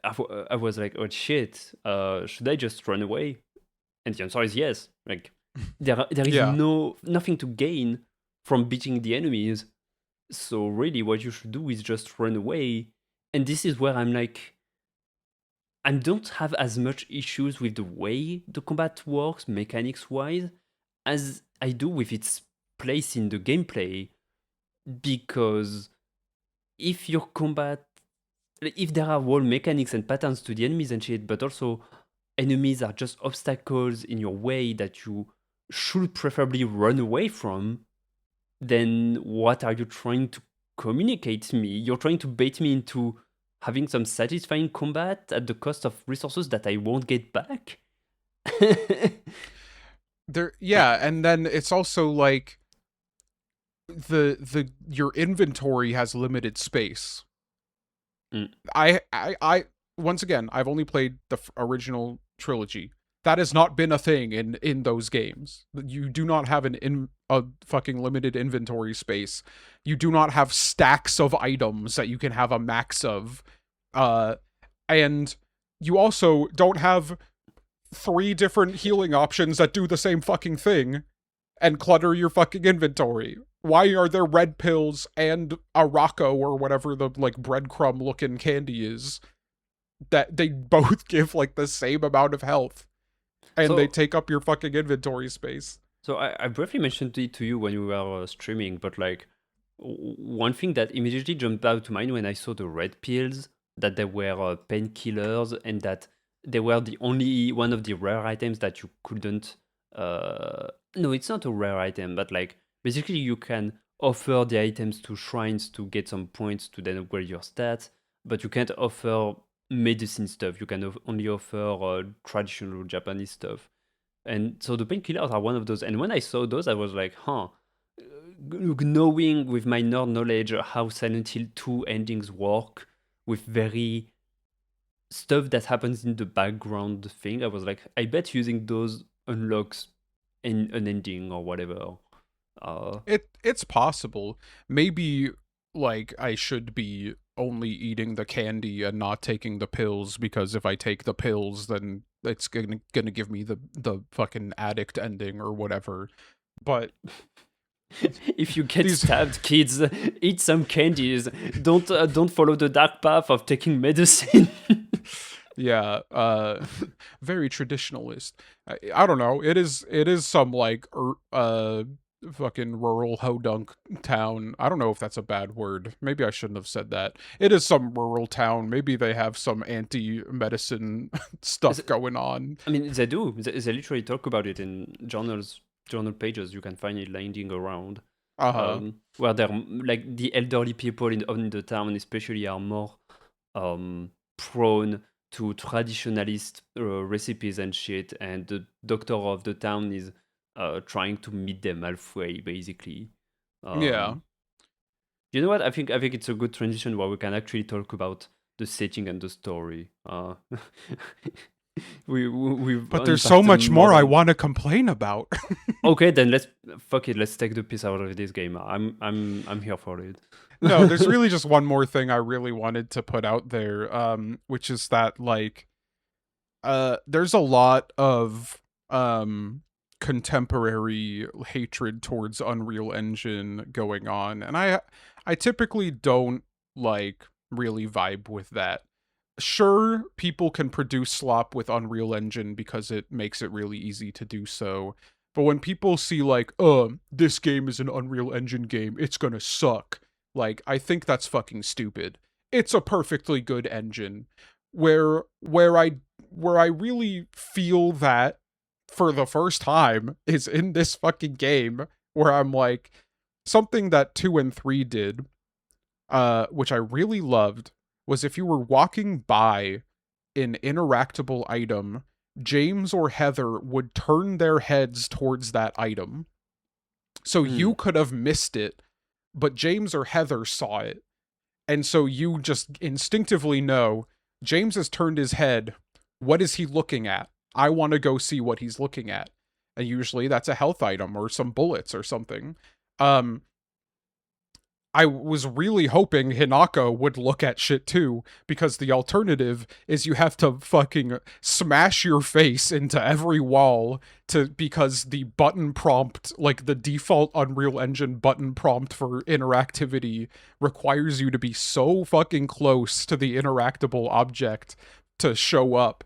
I was like, oh shit, should I just run away? And the answer is yes. Like, there is Yeah. nothing to gain from beating the enemies. So really, what you should do is just run away. And this is where I'm like, I don't have as much issues with the way the combat works, mechanics wise, as I do with its place in the gameplay. Because if your combat, if there are wall mechanics and patterns to the enemies and shit, but also enemies are just obstacles in your way that you should preferably run away from, then what are you trying to communicate to me? You're trying to bait me into having some satisfying combat at the cost of resources that I won't get back? And then it's also like the your inventory has limited space. Mm. I once again, I've only played the original trilogy. That has not been a thing in those games. You do not have a fucking limited inventory space. You do not have stacks of items that you can have a max of. And you also don't have 3 different healing options that do the same fucking thing and clutter your fucking inventory. Why are there red pills and a Rocco or whatever the like breadcrumb looking candy is that they both give like the same amount of health and they So, take up your fucking inventory space? so I briefly mentioned it to you when we were streaming, but like one thing that immediately jumped out to mind when I saw the red pills, that they were painkillers and that they were the only one of the rare items that you couldn't. No, it's not a rare item, but like basically you can offer the items to shrines to get some points to then upgrade your stats, but you can't offer medicine stuff. You can only offer traditional Japanese stuff. And so the painkillers are one of those. And when I saw those, I was like, huh, knowing with my nerd knowledge how Silent Hill 2 endings work with very stuff that happens in the background thing, I was like, I bet using those unlocks an ending or whatever. It's possible. Maybe like I should be only eating the candy and not taking the pills, because if I take the pills then it's gonna give me the fucking addict ending or whatever. But If you get these stabbed, kids, eat some candies. Don't follow the dark path of taking medicine. yeah, very traditionalist. I don't know. It is some like fucking rural hodunk town. I don't know if that's a bad word. Maybe I shouldn't have said that. It is some rural town. Maybe they have some anti-medicine stuff going on. I mean, they do. They literally talk about it in journal pages. You can find it lying around. Uh-huh. Where they're like the elderly people in the town, especially, are more prone to traditionalist recipes and shit, and the doctor of the town is trying to meet them halfway, basically. Yeah. You know what? I think it's a good transition where we can actually talk about the setting and the story. we've But there's so unpacked the much more I modern. want to complain about. Okay, then fuck it. Let's take the piss out of this game. I'm here for it. No, there's really just one more thing I really wanted to put out there, which is that like there's a lot of contemporary hatred towards Unreal Engine going on, and I typically don't like really vibe with that. Sure, people can produce slop with Unreal Engine because it makes it really easy to do so. But when people see like, this game is an Unreal Engine game, it's gonna suck. Like, I think that's fucking stupid. It's a perfectly good engine. Where I really feel that for the first time is in this fucking game, where I'm like, something that 2 and 3 did, which I really loved, was if you were walking by an interactable item, James or Heather would turn their heads towards that item. So you could have missed it, but James or Heather saw it. And so you just instinctively know, James has turned his head. What is he looking at? I want to go see what he's looking at. And usually that's a health item or some bullets or something. I was really hoping Hinako would look at shit too, because the alternative is you have to fucking smash your face into every wall because the button prompt, like the default Unreal Engine button prompt for interactivity, requires you to be so fucking close to the interactable object to show up.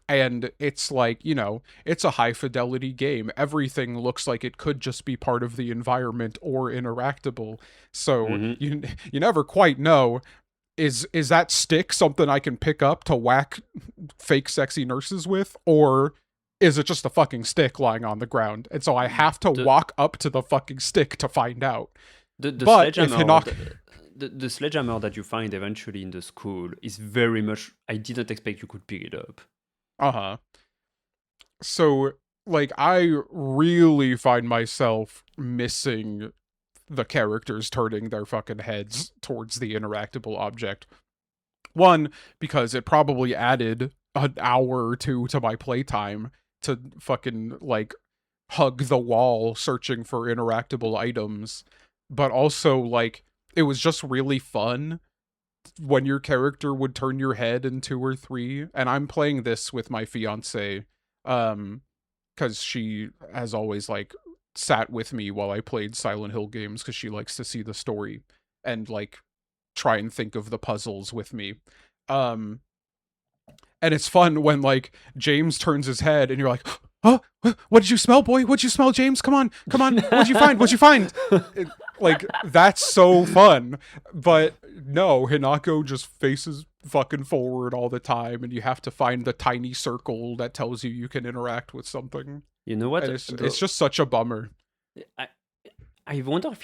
And it's like, you know, it's a high fidelity game. Everything looks like it could just be part of the environment or interactable. So you never quite know, is that stick something I can pick up to whack fake sexy nurses with, or is it just a fucking stick lying on the ground? And so I have to walk up to the fucking stick to find out. But the sledgehammer that you find eventually in the school is very much, I didn't expect you could pick it up. Uh-huh. So, like, I really find myself missing the characters turning their fucking heads towards the interactable object. One, because it probably added an hour or two to my playtime to fucking, like, hug the wall searching for interactable items. But also, like, it was just really fun when your character would turn your head in 2 or 3, and I'm playing this with my fiance, because she has always, like, sat with me while I played Silent Hill games, because she likes to see the story and, like, try and think of the puzzles with me. And it's fun when, like, James turns his head and you're like, huh? What did you smell, boy? What'd you smell, James? Come on. What'd you find? What'd you find? Like, that's so fun. But no, Hinako just faces fucking forward all the time, and you have to find the tiny circle that tells you can interact with something. You know what? And it's just such a bummer. I wonder if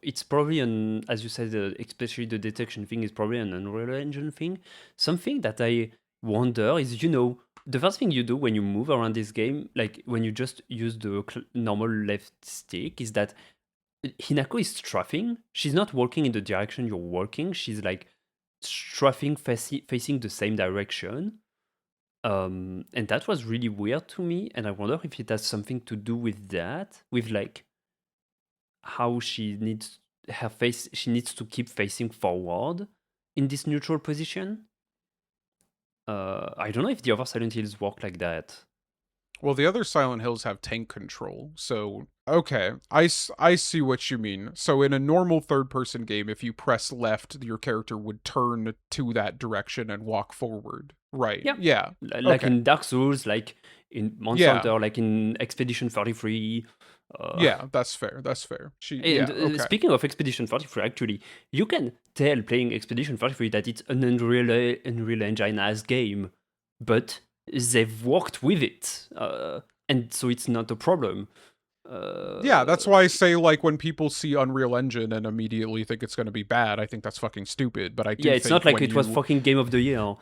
it's probably as you said, especially the detection thing is probably an Unreal Engine thing. Something that I wonder is, you know, the first thing you do when you move around this game, like when you just use the normal left stick, is that Hinako is strafing. She's not walking in the direction you're walking. She's like strafing, facing the same direction. And that was really weird to me. And I wonder if it has something to do with that, with like how she needs to keep facing forward in this neutral position. I don't know if the other Silent Hills work like that. Well, the other Silent Hills have tank control, so okay, I see what you mean. So in a normal third-person game, if you press left, your character would turn to that direction and walk forward, right? Yeah. Like in Dark Souls, like in Monster Hunter, like in Expedition 33. Yeah, that's fair. Speaking of Expedition 33, actually, you can tell playing Expedition 33 that it's an Unreal Engine-as game, but they've worked with it, and so it's not a problem. Yeah, that's why I say, like, when people see Unreal Engine and immediately think it's going to be bad, I think that's fucking stupid. But I do it's not like it was fucking Game of the Year.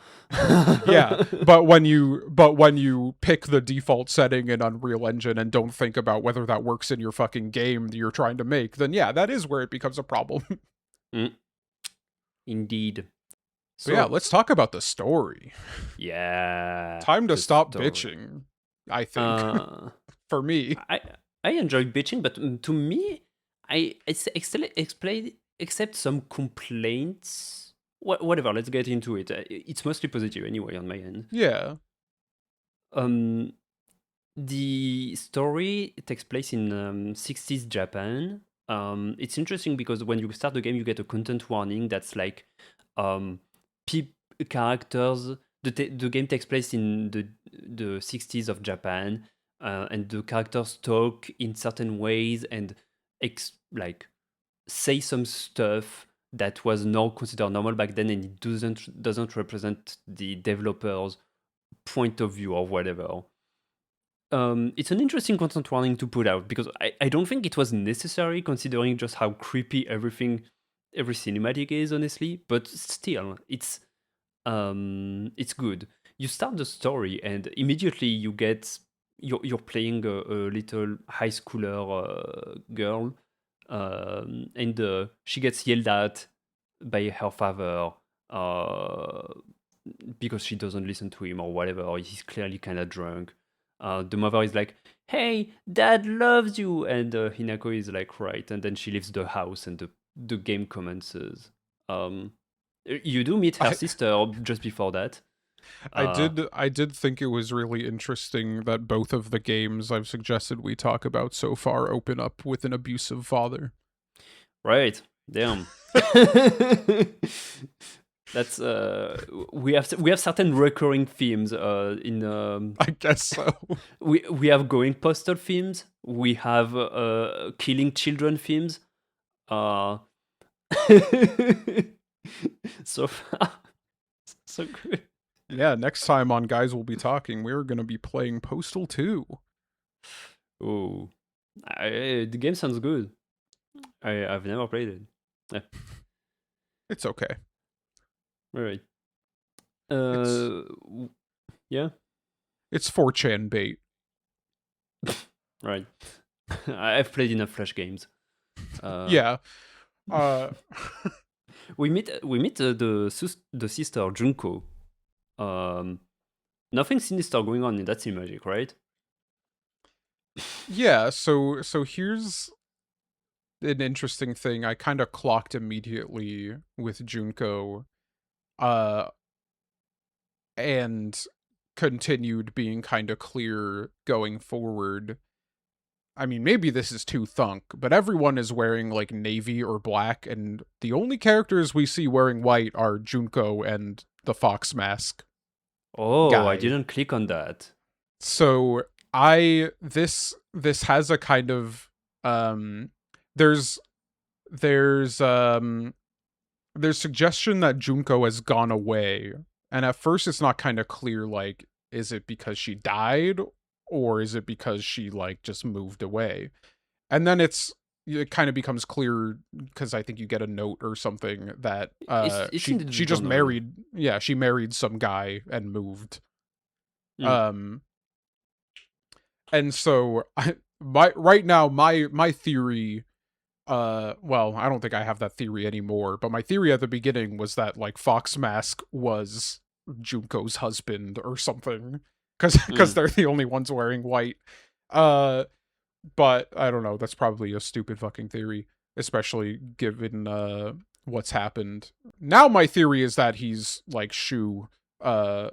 Yeah, but when you pick the default setting in Unreal Engine and don't think about whether that works in your fucking game that you're trying to make, then yeah, that is where it becomes a problem. Indeed. But yeah, So let's talk about the story. yeah, Time to the stop story. bitching, I think, Uh, for me. I enjoyed bitching, but to me, it's explain except some complaints. Whatever. Let's get into it. It's mostly positive anyway on my end. Yeah. Um, the story takes place in 60s Japan. It's interesting because when you start the game, you get a content warning that's like um, characters. The game takes place in the 60s of Japan, and the characters talk in certain ways and like say some stuff that was now considered normal back then, and it doesn't represent the developers' point of view or whatever. It's an interesting content warning to put out because I don't think it was necessary considering just how creepy every cinematic is, honestly. But still, it's good. You start the story and immediately you're playing a little high schooler girl, and she gets yelled at by her father uh, because she doesn't listen to him or whatever, or he's clearly kind of drunk. The mother is like, "Hey, Dad loves you," and Hinako is like, "Right," and then she leaves the house, and the game commences. Um, you do meet her I sister just before that. Uh, I did think it was really interesting that both of the games I've suggested we talk about so far open up with an abusive father. right, damn. That's we have certain recurring themes in I guess so. we have going postal themes, we have killing children themes. Uh, so far, so good. Yeah, next time on Guys We'll Be Talking, we're going to be playing Postal 2. Oh, the game sounds good. I've never played it. Yeah, It's okay. all right. It's Yeah, it's 4chan bait. right. I've played enough Flash games. Yeah. Uh We meet the sister Junko. Nothing sinister going on in that cinematic, right? yeah, so here's an interesting thing I kind of clocked immediately with Junko uh and continued being kind of clear going forward. I mean, maybe this is too thunk, but everyone is wearing like navy or black, and the only characters we see wearing white are Junko and the fox mask Oh, I guy. didn't click on that. So this has a kind of um there's there's um there's suggestion that Junko has gone away, and at first it's not kind of clear, like, is it because she died or is it because she like just moved away? And then it kind of becomes clear because I think you get a note or something that It's in the she just journal. married, yeah, she married some guy and moved. Hmm. Um and so right now my theory, well, I don't think I have that theory anymore, but my theory at the beginning was that like Fox Mask was Junko's husband or something, cuz Hmm. they're the only ones wearing white. Uh but I don't know, that's probably a stupid fucking theory, especially given what's happened. Now my theory is that he's like Shu, uh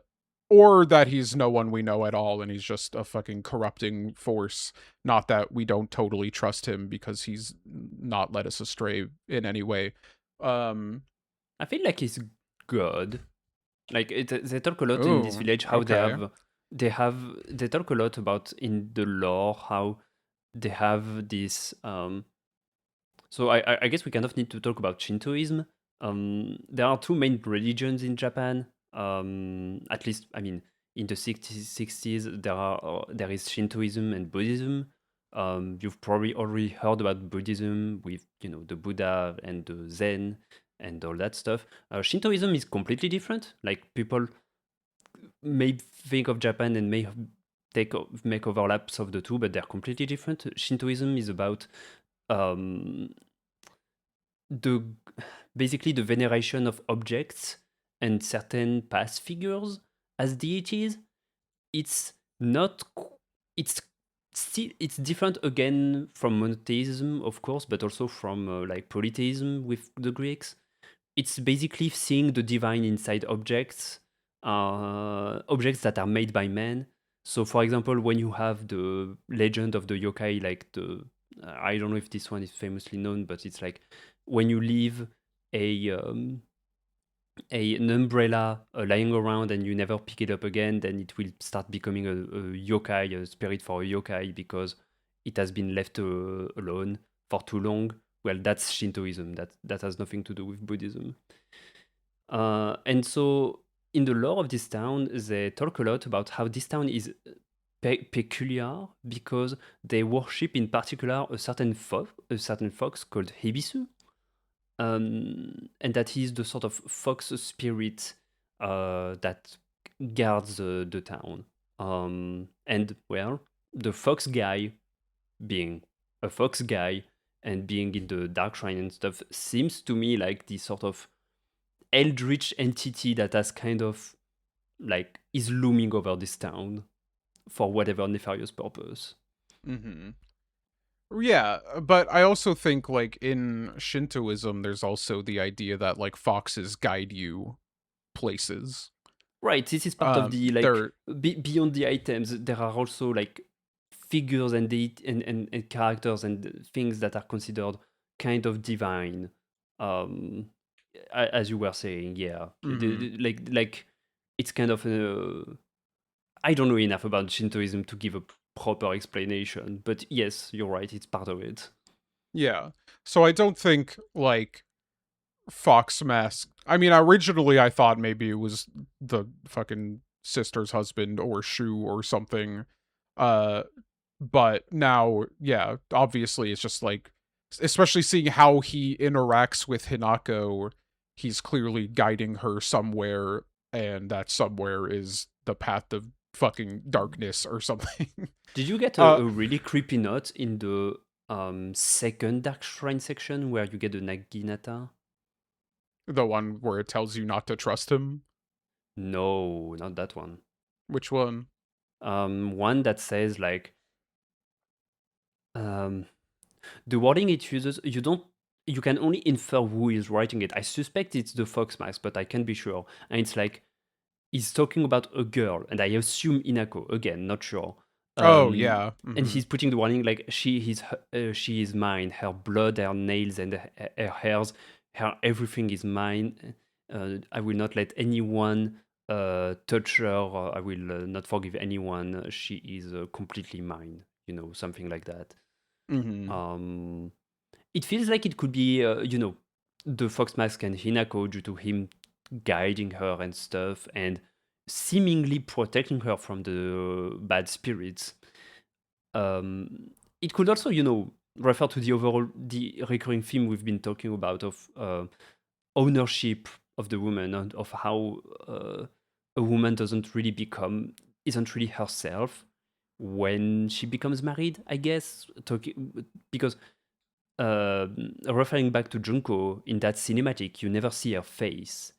or that he's no one we know at all and he's just a fucking corrupting force. Not that we don't totally trust him because he's not led us astray in any way. Um I feel like it's good. Like they talk a lot in this oh, village how okay. they talk a lot about in the lore how they have this. So I guess we kind of need to talk about Shintoism. There are two main religions in Japan. At least, I mean, in the 60s, there is Shintoism and Buddhism. You've probably already heard about Buddhism with the Buddha and the Zen and all that stuff. Shintoism is completely different. Like people may think of Japan and may make overlaps of the two, but they're completely different. Shintoism is about um, the basically the veneration of objects and certain past figures as deities, it's not it's still it's different again from monotheism, of course, but also from like polytheism with the Greeks. It's basically seeing the divine inside objects, objects that are made by man. So, for example, when you have the legend of the yokai, like I don't know if this one is famously known, but it's like when you leave a an umbrella lying around and you never pick it up again, then it will start becoming a yokai, a spirit for a yokai, because it has been left alone for too long. Well, that's Shintoism. That has nothing to do with Buddhism. And so, in the lore of this town, they talk a lot about how this town is peculiar because they worship in particular a certain fox called Hebisu, and that he's the sort of fox spirit that guards the town. And well, the fox guy being a fox guy and being in the dark shrine and stuff seems to me like the sort of eldritch entity that has kind of like is looming over this town for whatever nefarious purpose. Mm-hmm. Yeah, but I also think like in Shintoism, there's also the idea that like foxes guide you places. Right, this is part of the like They're beyond the items. There are also like figures and and characters and things that are considered kind of divine. Um, as you were saying, yeah, like it's kind of I don't know enough about Shintoism to give a proper explanation, but yes, you're right, it's part of it. yeah. So I don't think like Fox Mask. I mean, originally I thought maybe it was the fucking sister's husband or Shu or something. Uh, but now, yeah, obviously it's just like, especially seeing how he interacts with Hinako, he's clearly guiding her somewhere, and that somewhere is the path of fucking darkness or something. Did you get uh, a really creepy note in the second Dark Shrine section where you get the Naginata? the one where it tells you not to trust him. No, not that one. Which one? One that says like the wording it uses, you can only infer who is writing it. I suspect it's the Fox Mask, but I can't be sure. And it's like he's talking about a girl, and I assume Inako again, not sure. Oh yeah. And Mm-hmm. he's putting the warning like she is mine. Her blood, her nails, and her hairs, her everything is mine. I will not let anyone touch her. Or I will not forgive anyone. She is completely mine. You know, something like that. Mm-hmm. It feels like it could be, the Fox Mask and Hinako due to him guiding her and stuff and seemingly protecting her from the bad spirits. It could also, refer to the recurring theme we've been talking about of ownership of the woman and of how a woman isn't really herself when she becomes married, I guess. Because referring back to Junko, in that cinematic, you never see her face.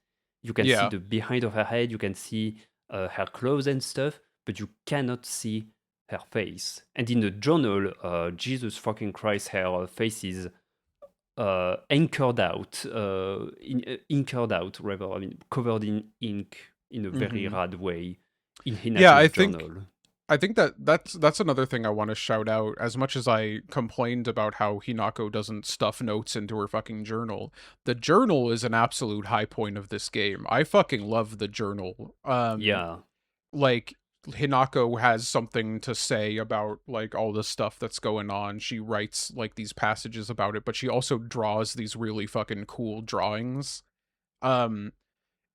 You can see Yeah. the behind of her head, you can see her clothes and stuff, but you cannot see her face. And in the journal, Jesus fucking Christ, her face is anchored out, inkered out, rather. I mean, covered in ink in a very Mm-hmm. rad way in Yeah, Hinako's journal. I think that's another thing I want to shout out. As much as I complained about how Hinako doesn't stuff notes into her fucking journal, the journal is an absolute high point of this game. I fucking love the journal. Yeah. Like Hinako has something to say about like all the stuff that's going on. She writes like these passages about it, but she also draws these really fucking cool drawings. Um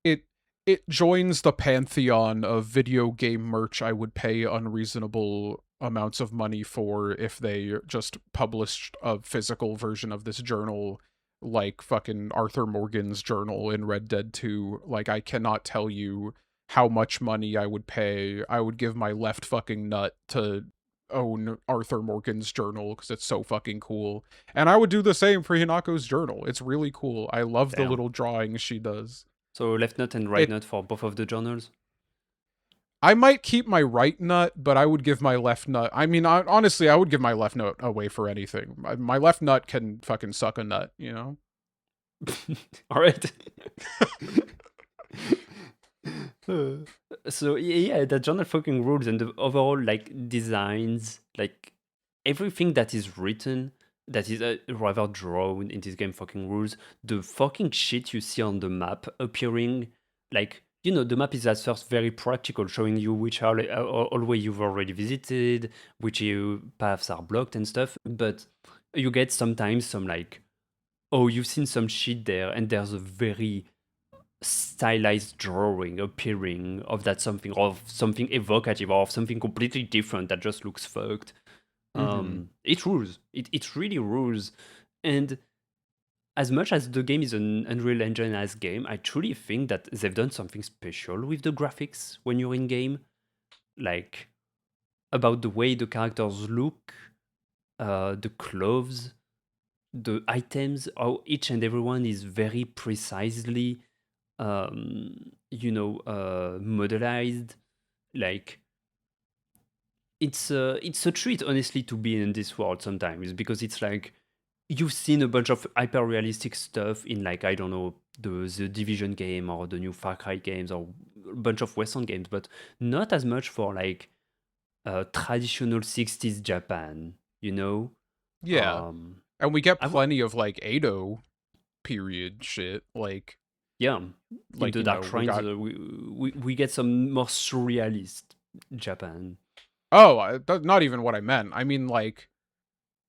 it it joins the pantheon of video game merch I would pay unreasonable amounts of money for if they just published a physical version of this journal, like fucking Arthur Morgan's journal in Red Dead 2. Like, I cannot tell you how much money I would pay. I would give my left fucking nut to own Arthur Morgan's journal because it's so fucking cool. And I would do the same for Hinako's journal. It's really cool. I love the Fair. little drawings she does. So left nut and right nut for both of the journals. I might keep my right nut, but I would give my left nut. I mean, honestly, I would give my left nut away for anything. My left nut can fucking suck a nut, you know? All right. So yeah, the journal fucking rules and the overall like designs, like everything that is written, that is rather drawn in this game fucking rules. The fucking shit you see on the map appearing, like the map is at first very practical, showing you which are all way you've already visited, which paths are blocked and stuff. But you get sometimes some like, oh, you've seen some shit there, and there's a very stylized drawing appearing of that something, or of something evocative, or of something completely different that just looks fucked. It rules. It really rules. And as much as the game is an Unreal Engine as game, I truly think that they've done something special with the graphics when you're in game. Like about the way the characters look, the clothes, the items, how each and everyone is very precisely modelized. Like it's a treat, honestly, to be in this world sometimes, because it's like you've seen a bunch of hyper realistic stuff in, like, I don't know, the Division game or the new Far Cry games or a bunch of Western games, but not as much for like traditional 60s Japan, you know? Yeah. Um, And we get I w- plenty of like Edo period shit, yeah, in the you know, Dark we Shrines, got we get some more surrealist Japan. not even what I meant. I mean, like,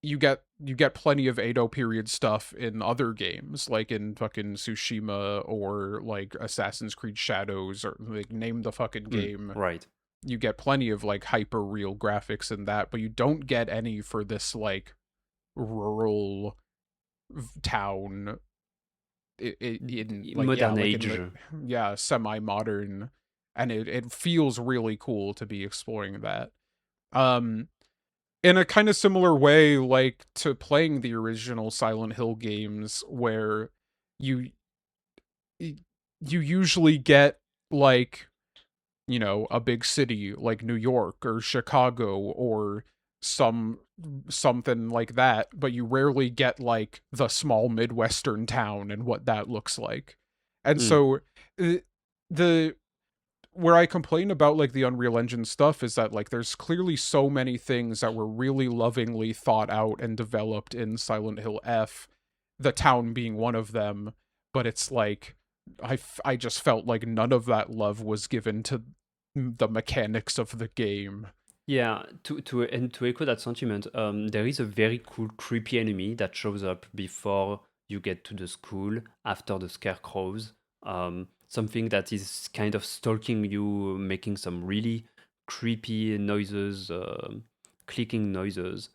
you get plenty of Edo period stuff in other games, like in fucking Tsushima or like Assassin's Creed Shadows, or like name the fucking game. Right. You get plenty of like hyper real graphics in that, but you don't get any for this like rural town in like, yeah, Modern like age. in the, yeah, semi-modern, and it feels really cool to be exploring that. Um in a kind of similar way, like to playing the original Silent Hill games, where you you usually get like, you know, a big city like New York or Chicago or something like that, but you rarely get like the small Midwestern town and what that looks like. And Mm. so the where I complain about like the Unreal Engine stuff is that like there's clearly so many things that were really lovingly thought out and developed in Silent Hill F, the town being one of them, but it's like I just felt like none of that love was given to the mechanics of the game. Yeah, to echo that sentiment, there is a very cool creepy enemy that shows up before you get to the school after the scarecrows. Something that is kind of stalking you, making some really creepy noises, clicking noises.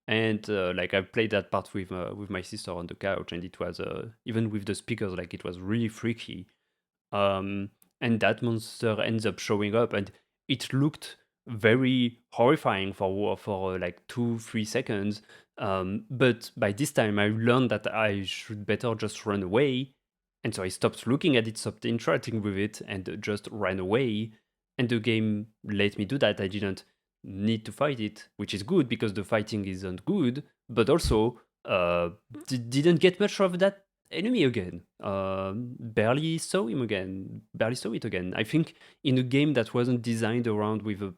And like I played that part with my sister on the couch, and it was even with the speakers, like it was really freaky. Um, and that monster ends up showing up, and it looked very horrifying for like 2-3 seconds. But by this time, I learned that I should better just run away, and so I stopped looking at it, stopped interacting with it, and just ran away. And the game let me do that. I didn't need to fight it, which is good because the fighting isn't good, but also didn't get much of that enemy again. Barely saw him again. Barely saw it again. I think in a game that wasn't designed around with a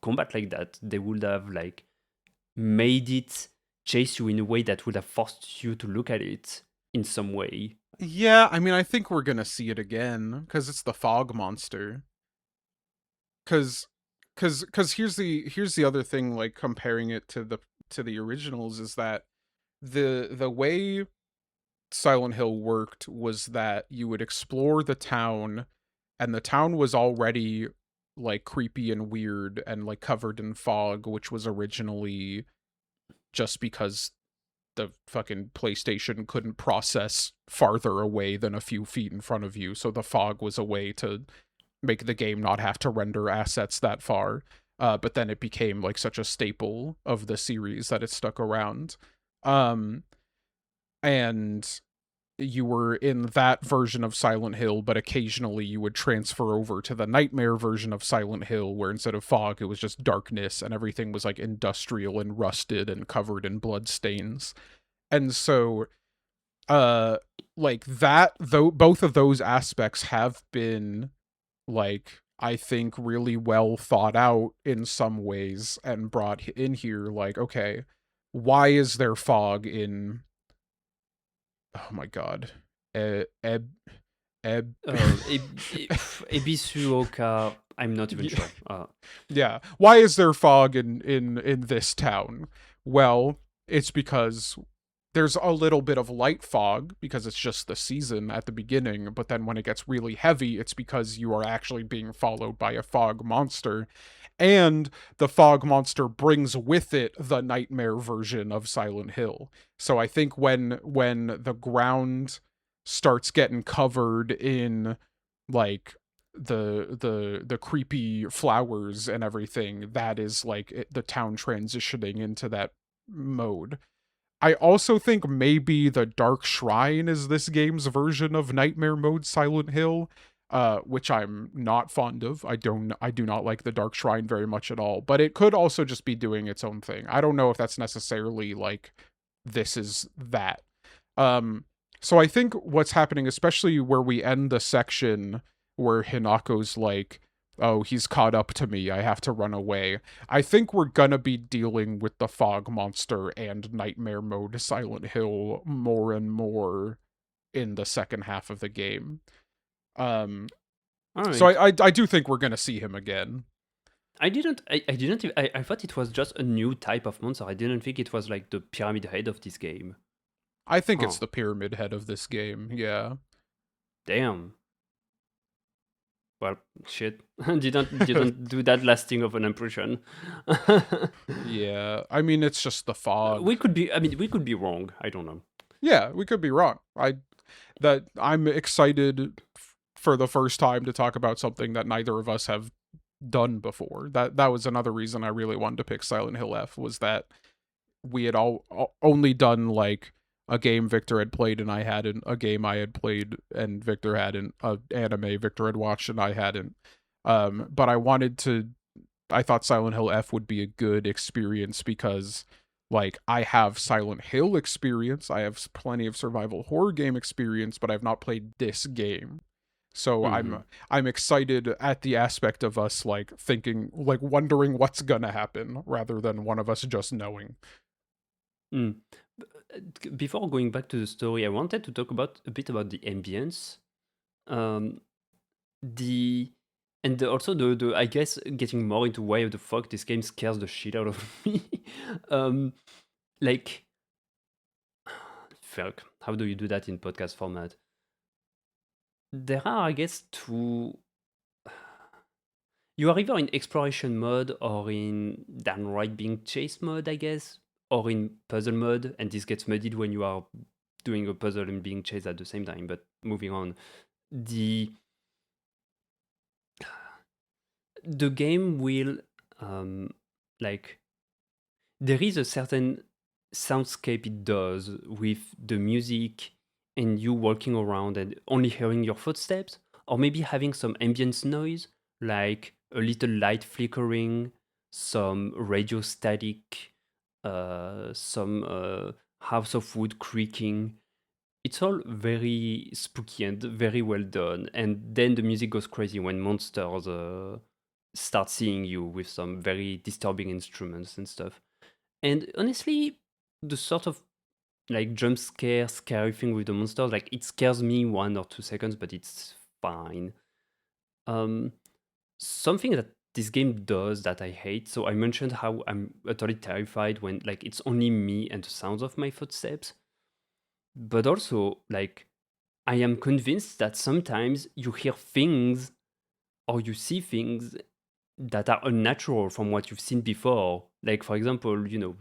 combat like that, they would have like made it chase you in a way that would have forced you to look at it in some way. Yeah, I mean, I think we're gonna see it again because it's the fog monster. Because, because here's the other thing, like comparing it to the originals, is that the way Silent Hill worked was that you would explore the town, and the town was already like creepy and weird and like covered in fog, which was originally just because the fucking PlayStation couldn't process farther away than a few feet in front of you, so the fog was a way to make the game not have to render assets that far. But then it became like such a staple of the series that it stuck around. Um, and you were in that version of Silent Hill, but occasionally you would transfer over to the Nightmare version of Silent Hill, where instead of fog, it was just darkness and everything was like industrial and rusted and covered in blood stains. And so, like that, though, both of those aspects have been, like, I think really well thought out in some ways and brought in here. Like, okay, why is there fog in, oh my god, Eb, Eb, Ebisuoka, I'm not even sure. yeah, why is there fog in this town? Well, it's because there's a little bit of light fog because it's just the season at the beginning, but then when it gets really heavy, it's because you are actually being followed by a fog monster. And the fog monster brings with it the nightmare version of Silent Hill. So I think when the ground starts getting covered in, like, the creepy flowers and everything, that is like the town transitioning into that mode. I also think maybe the Dark Shrine is this game's version of Nightmare Mode Silent Hill, which I'm not fond of. I do not like the Dark Shrine very much at all, but it could also just be doing its own thing. I don't know if that's necessarily like this is that. So I think what's happening, especially where we end the section where Hinako's like, oh, he's caught up to me, I have to run away. I think we're gonna be dealing with the fog monster and nightmare mode Silent Hill more and more in the second half of the game. All right. So I do think we're gonna see him again. I thought it was just a new type of monster. I didn't think it was like the pyramid head of this game. I think it's the pyramid head of this game, yeah. Damn. Well, shit. didn't do that lasting of an impression. Yeah, I mean, it's just the fog. We could be wrong. I don't know. Yeah, we could be wrong. I'm excited for the first time to talk about something that neither of us have done before. That was another reason I really wanted to pick Silent Hill F, was that we had only done like a game Victor had played and I hadn't, a game I had played and Victor hadn't, an anime Victor had watched and I hadn't. But I thought Silent Hill F would be a good experience because, like, I have Silent Hill experience, I have plenty of survival horror game experience, but I've not played this game. So I'm excited at the aspect of us like thinking, like wondering what's gonna happen rather than one of us just knowing. Before going back to the story, I wanted to talk a bit about the ambience. Also the I guess getting more into why the fuck this game scares the shit out of me. Like, fuck, how do you do that in podcast format? There are, I guess, two. You are either in exploration mode or in downright being chased mode, I guess, or in puzzle mode, and this gets muddied when you are doing a puzzle and being chased at the same time. But moving on, the game will like, there is a certain soundscape it does with the music and you walking around and only hearing your footsteps, or maybe having some ambience noise like a little light flickering, some radio static, some house of wood creaking. It's all very spooky and very well done. And then the music goes crazy when monsters start seeing you with some very disturbing instruments and stuff. And honestly, the sort of like jump scare, scary thing with the monsters, like it scares me 1 or 2 seconds, but it's fine. Something that this game does that I hate. So I mentioned how I'm utterly terrified when like it's only me and the sounds of my footsteps. But also, like, I am convinced that sometimes you hear things or you see things that are unnatural from what you've seen before. Like, for example, you know,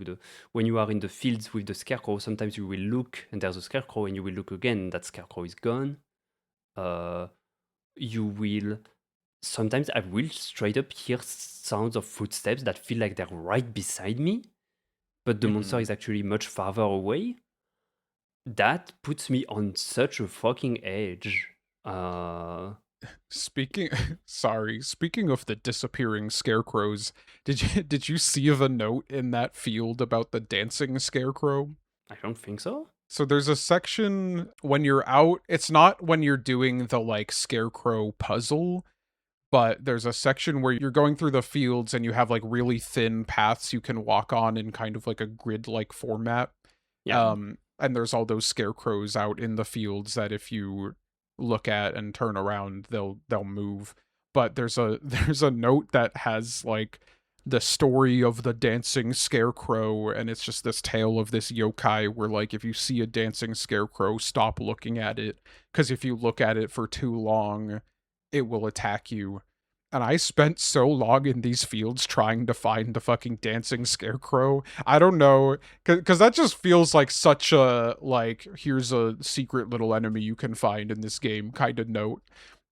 when you are in the fields with the scarecrow, sometimes you will look and there's a scarecrow, and you will look again and that scarecrow is gone. Sometimes I will straight up hear sounds of footsteps that feel like they're right beside me, but the monster is actually much farther away. That puts me on such a fucking edge. Uh, Speaking speaking of the disappearing scarecrows, did you see the note in that field about the dancing scarecrow? I don't think so. So there's a section when you're out, it's not when you're doing the like scarecrow puzzle, but there's a section where you're going through the fields and you have like really thin paths you can walk on in kind of like a grid-like format. Yeah. And there's all those scarecrows out in the fields that if you look at and turn around, they'll move. But there's a note that has like the story of the dancing scarecrow, and it's just this tale of this yokai where like if you see a dancing scarecrow, stop looking at it, because if you look at it for too long, it will attack you. And I spent so long in these fields trying to find the fucking dancing scarecrow. I don't know, because that just feels like such a, like, here's a secret little enemy you can find in this game kind of note.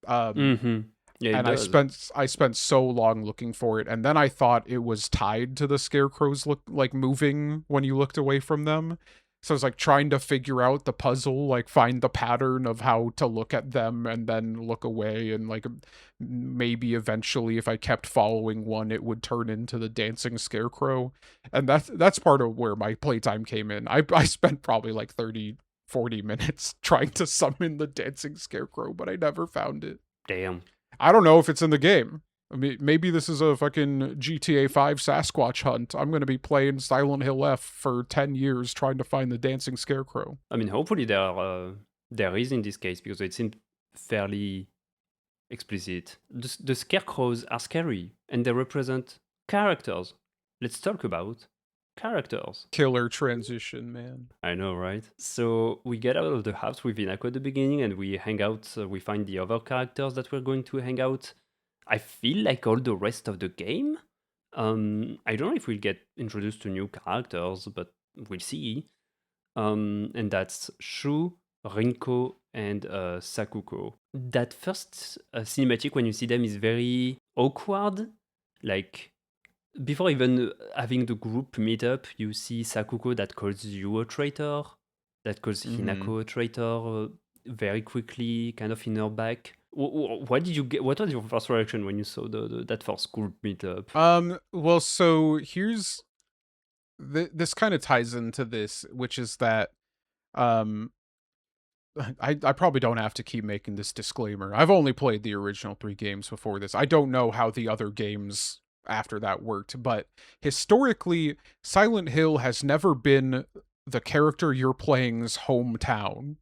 Mm-hmm. Yeah, it And does. I spent so long looking for it, and then I thought it was tied to the scarecrows look like moving when you looked away from them. So I was like trying to figure out the puzzle, like find the pattern of how to look at them and then look away, and like maybe eventually if I kept following one it would turn into the dancing scarecrow. And that's part of where my playtime came in. I spent probably like 30-40 minutes trying to summon the dancing scarecrow, but I never found it. Damn. I don't know if it's in the game. I mean, maybe this is a fucking GTA 5 Sasquatch hunt. I'm going to be playing Silent Hill F for 10 years trying to find the dancing scarecrow. I mean, hopefully there is in this case because it seemed fairly explicit. The scarecrows are scary and they represent characters. Let's talk about characters. Killer transition, man. I know, right? So we get out of the house with Hinako at the beginning and we hang out, we find the other characters that we're going to hang out. I feel like all the rest of the game. I don't know if we'll get introduced to new characters, but we'll see. And that's Shu, Rinko, and Sakuko. That first cinematic when you see them is very awkward. Like, before even having the group meet up, you see Sakuko that calls you a traitor, that calls Hinako a traitor very quickly, kind of in her back. What did you get? What was your first reaction when you saw that first group meetup? Well, so here's this kind of ties into this, which is that um I probably don't have to keep making this disclaimer. I've only played the original 3 games before this. I don't know how the other games after that worked, but historically, Silent Hill has never been the character you're playing's hometown.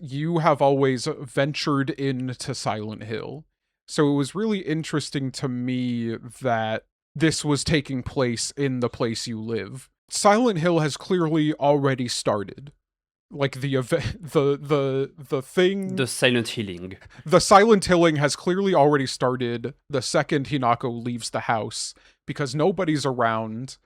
You have always ventured into Silent Hill. So it was really interesting to me that this was taking place in the place you live. Silent Hill has clearly already started. Like the event, the thing, The silent healing. the silent hilling has clearly already started the second Hinako leaves the house, because nobody's around.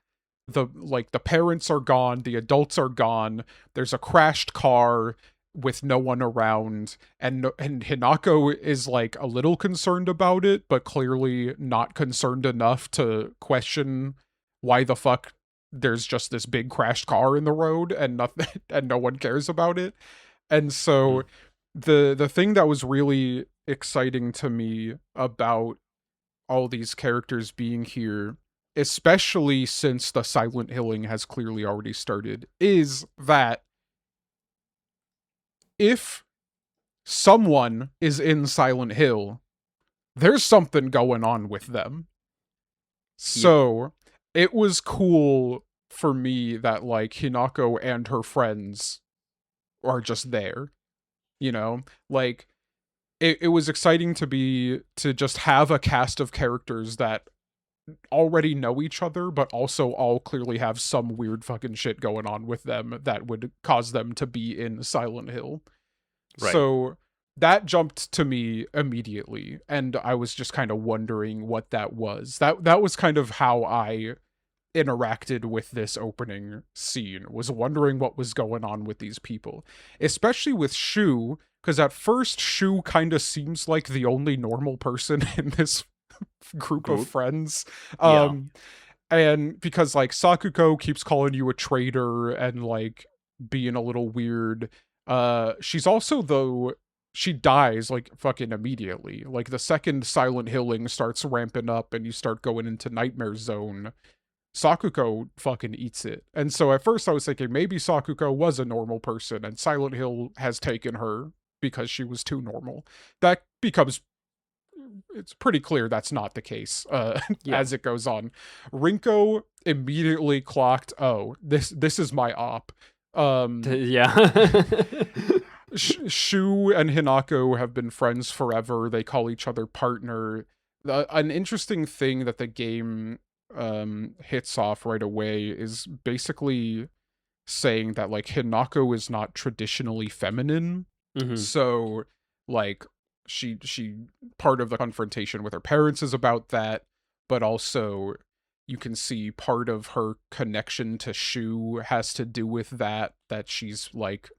The parents are gone, the adults are gone. There's a crashed car with no one around, and Hinako is like a little concerned about it, but clearly not concerned enough to question why the fuck there's just this big crashed car in the road and nothing and no one cares about it. And so the thing that was really exciting to me about all these characters being here, especially since the silent hilling has clearly already started, is that if someone is in Silent Hill, there's something going on with them. So it was cool for me that like Hinako and her friends are just there. You know? Like it was exciting to just have a cast of characters that already know each other, but also all clearly have some weird fucking shit going on with them that would cause them to be in Silent Hill. Right. So that jumped to me immediately, and I was just kind of wondering what that was. That was kind of how I interacted with this opening scene, was wondering what was going on with these people, especially with Shu, because at first Shu kind of seems like the only normal person in this group of friends. And because like Sakuko keeps calling you a traitor, and like being a little weird. She's also, though, she dies like fucking immediately. Like the second Silent Hilling starts ramping up and you start going into Nightmare Zone, Sakuko fucking eats it. And so at first I was thinking maybe Sakuko was a normal person and Silent Hill has taken her because she was too normal. That becomes, it's pretty clear that's not the case Yeah. as it goes on. Rinko immediately clocked, oh, this is my op. Yeah. Shu and Hinako have been friends forever. They call each other partner. An interesting thing that the game hits off right away is basically saying that like Hinako is not traditionally feminine. Mhm. So like she part of the confrontation with her parents is about that, but also you can see part of her connection to Shu has to do with that she's like,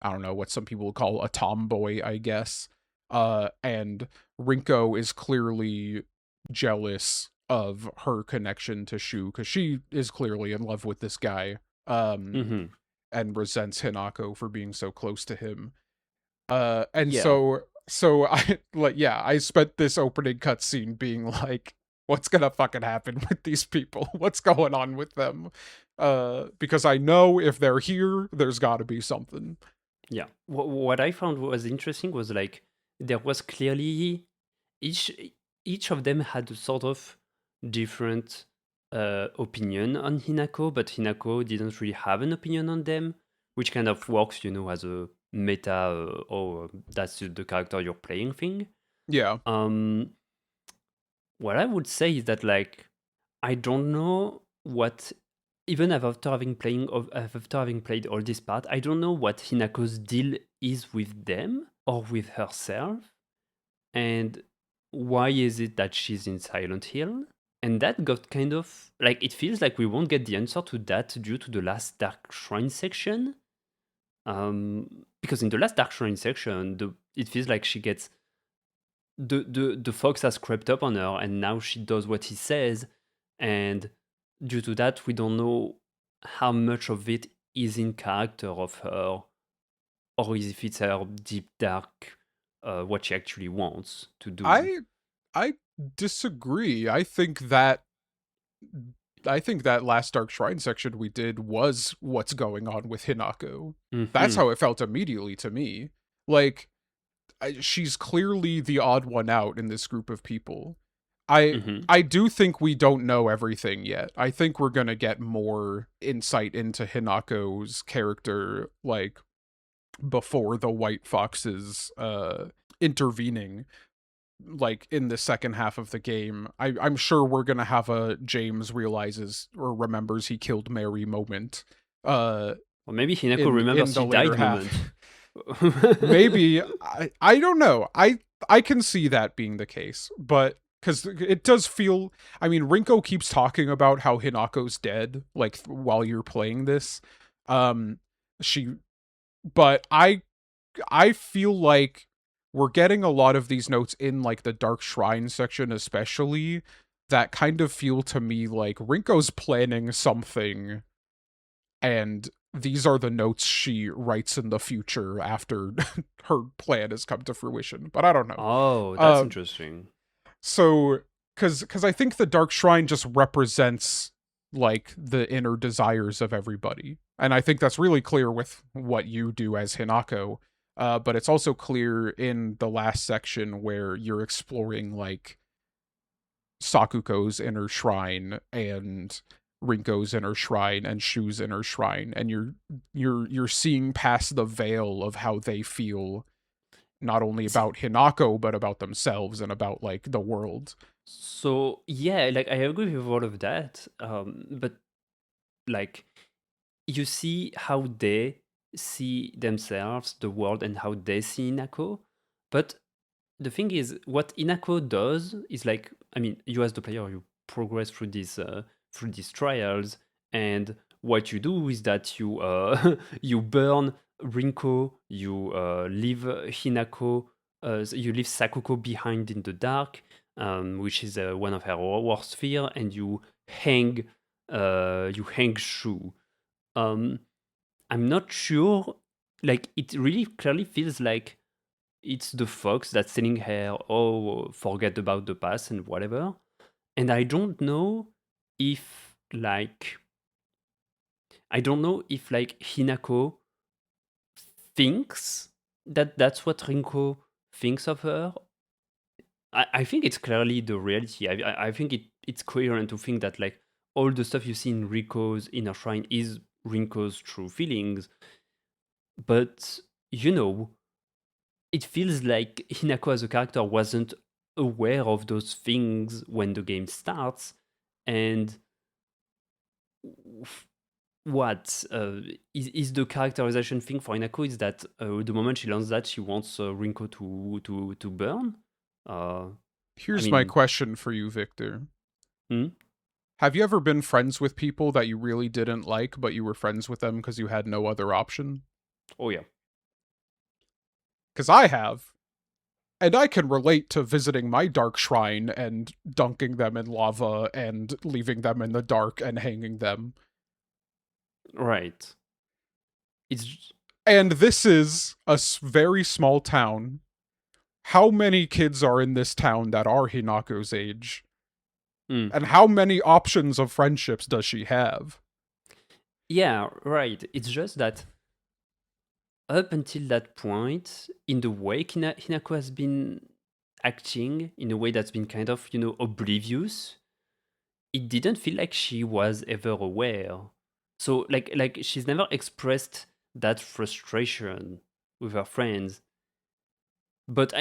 I don't know, what some people would call a tomboy, I guess. And Rinko is clearly jealous of her connection to Shu because she is clearly in love with this guy. Mhm. And resents Hinako for being so close to him. And Yeah. so I like, yeah, I spent this opening cutscene being like, what's gonna fucking happen with these people? What's going on with them? Because I know if they're here, there's gotta be something. Yeah. What I found was interesting was like there was clearly each each of them had a sort of different opinion on Hinako, but Hinako didn't really have an opinion on them, which kind of works, as a meta, that's the character you're playing thing. Yeah. What I would say is that like I don't know what, even after having played all this part, I don't know what Hinako's deal is with them or with herself, and why is it that she's in Silent Hill? And that got kind of like, it feels like we won't get the answer to that due to the last Dark Shrine section. Because in the last Dark Shrine section, it feels like she gets the fox has crept up on her, and now she does what he says, and due to that, we don't know how much of it is in character of her, or if it's her deep dark, what she actually wants to do. I disagree. I think that last Dark Shrine section we did was what's going on with Hinako. That's how it felt immediately to me. Like, she's clearly the odd one out in this group of people. I do think we don't know everything yet. I think we're gonna get more insight into Hinako's character, like, before the White Foxes intervening, like in the second half of the game. I'm sure we're gonna have a James realizes or remembers he killed Mary moment. Or maybe Hinako remembers the she died later moment. Maybe I don't know. I can see that being the case, but because it does feel. I mean, Rinko keeps talking about how Hinako's dead, like while you're playing this. She, but I feel like we're getting a lot of these notes in like the Dark Shrine section, especially, that kind of feel to me like Rinko's planning something, and these are the notes she writes in the future after her plan has come to fruition. But I don't know. Oh, that's interesting. So, because I think the Dark Shrine just represents like the inner desires of everybody, and I think that's really clear with what you do as Hinako. But it's also clear in the last section where you're exploring like Sakuko's inner shrine and Rinko's inner shrine and Shu's inner shrine, and you're seeing past the veil of how they feel, not only about Hinako but about themselves and about like the world. So yeah, like I agree with all of that. But like you see how they see themselves, the world, and how they see Inako. But the thing is, what Inako does is like, I mean, you as the player, you progress through these trials, and what you do is that you you burn Rinko, you leave Hinako, you leave Sakuko behind in the dark, which is one of her worst fear, and you hang Shu. Um, I'm not sure. Like, it really clearly feels like it's the fox that's telling her, "Oh, forget about the past and whatever." And if like like Hinako thinks that that's what Rinko thinks of her. I think it's clearly the reality. I think it's coherent to think that like all the stuff you see in Riko's inner shrine is Rinko's true feelings. But you know, it feels like Hinako as a character wasn't aware of those things when the game starts, and what is the characterization thing for Hinako is that the moment she learns that she wants Rinko to burn. I Here's my mean, question for you, Victor. hmm? Have you ever been friends with people that you really didn't like, but you were friends with them because you had no other option? Oh yeah, Because I have. And I can relate to visiting my dark shrine and dunking them in lava and leaving them in the dark and hanging them. right. It's And this is a very small town. How many kids are in this town that are Hinako's age? mm, And how many options of friendships does she have? yeah, right. It's just that up until that point, in the way Hinako has been acting, in a way that's been kind of oblivious, it didn't feel like she was ever aware. So like she's never expressed that frustration with her friends. But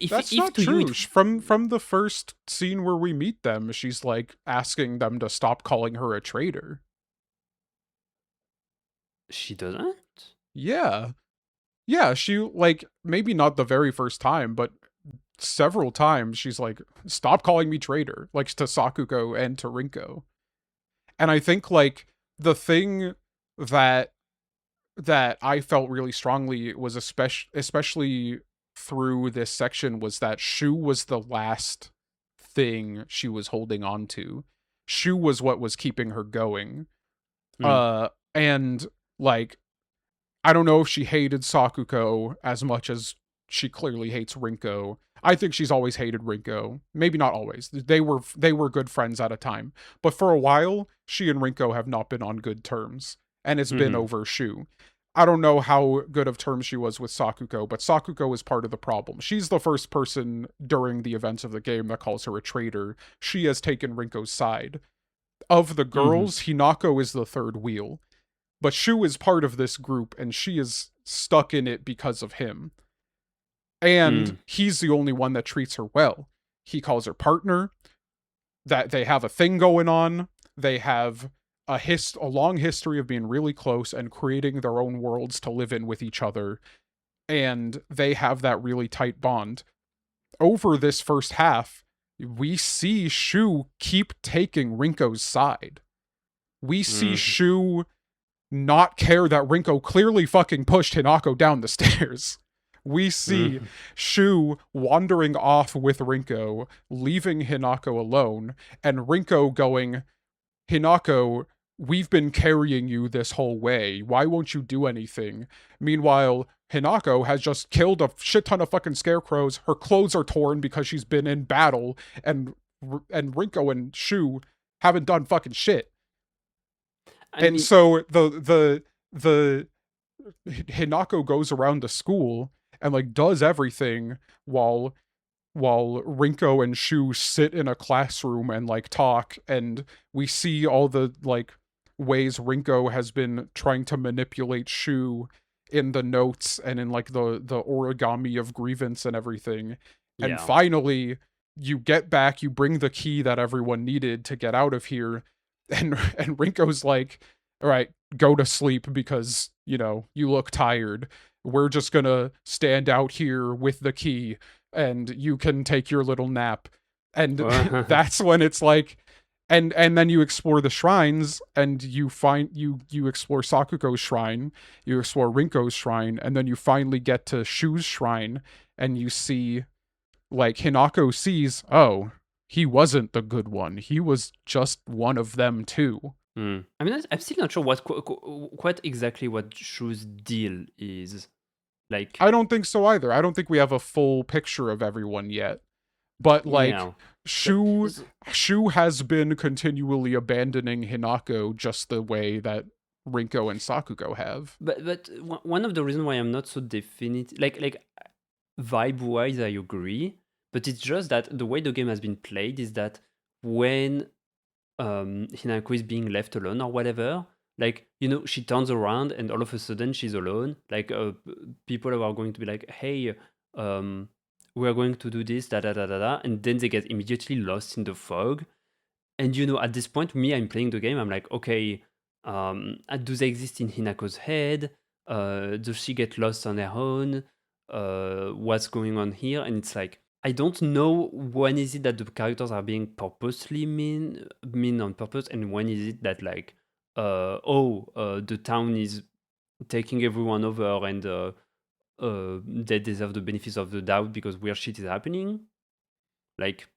That's if not to you it true. From the first scene where we meet them, she's like asking them to stop calling her a traitor. she doesn't. Yeah. Yeah, she like maybe not the very first time, but several times she's like, stop calling me traitor, like to Sakuko and to Rinko. And I think like the thing that I felt really strongly was especially through this section was that Shu was the last thing she was holding on to. Shu was what was keeping her going. Mm, And like I don't know if she hated Sakuko as much as she clearly hates Rinko. I think she's always hated Rinko. Maybe not always. They were good friends at a time. But for a while, she and Rinko have not been on good terms. And it's been mhm, over Shu. I don't know how good of terms she was with Sakuko, but Sakuko is part of the problem. She's the first person during the events of the game that calls her a traitor. She has taken Rinko's side. Of the mhm, girls, Hinako is the third wheel. But Shu is part of this group, and she is stuck in it because of him. And mm, he's the only one that treats her well. He calls her partner, that they have a thing going on. They have a long history of being really close and creating their own worlds to live in with each other. And they have that really tight bond. Over this first half, we see Shu keep taking Rinko's side. We see mhm, Shu not care that Rinko clearly fucking pushed Hinako down the stairs. We see mhm, Shu wandering off with Rinko, leaving Hinako alone, and Rinko going, Hinako, we've been carrying you this whole way. Why won't you do anything? Meanwhile, Hinako has just killed a shit ton of fucking scarecrows. Her clothes are torn because she's been in battle, and Rinko and Shu haven't done fucking shit. I And mean, so the Hinako goes around the school and like does everything while Rinko and Shu sit in a classroom and like talk, and we see all the like ways Rinko has been trying to manipulate Shu in the notes and in like the origami of grievance and everything. And yeah. finally you get back, you bring the key that everyone needed to get out of here, and Rinko's like, all right, go to sleep because, you know, you look tired. We're just gonna stand out here with the key and you can take your little nap. And that's when it's like, and then you explore the shrines and you find you explore Sakuko's shrine, you explore Rinko's shrine, and then you finally get to Shu's shrine and you see like Hinako sees, oh, he wasn't the good one. He was just one of them too. I mean, I'm still not sure what exactly what Shu's deal is. Like, I don't think so either. I don't think we have a full picture of everyone yet. But like yeah. Shu So, Shu has been continually abandoning Hinako just the way that Rinko and Sakugo have. but one of the reasons why I'm not so definite, like vibe wise, I agree. But it's just that the way the game has been played is that when Hinako is being left alone or whatever, like, she turns around and all of a sudden she's alone. Like, people are going to be like, hey, we're going to do this, da da da da da, and then they get immediately lost in the fog. And at this point, me, I'm playing the game. I'm like, okay, do they exist in Hinako's head? Does she get lost on her own? What's going on here? And it's like, I don't know when is it that the characters are being purposely mean on purpose, and when is it that like, the town is taking everyone over and they deserve the benefits of the doubt because weird shit is happening. Like,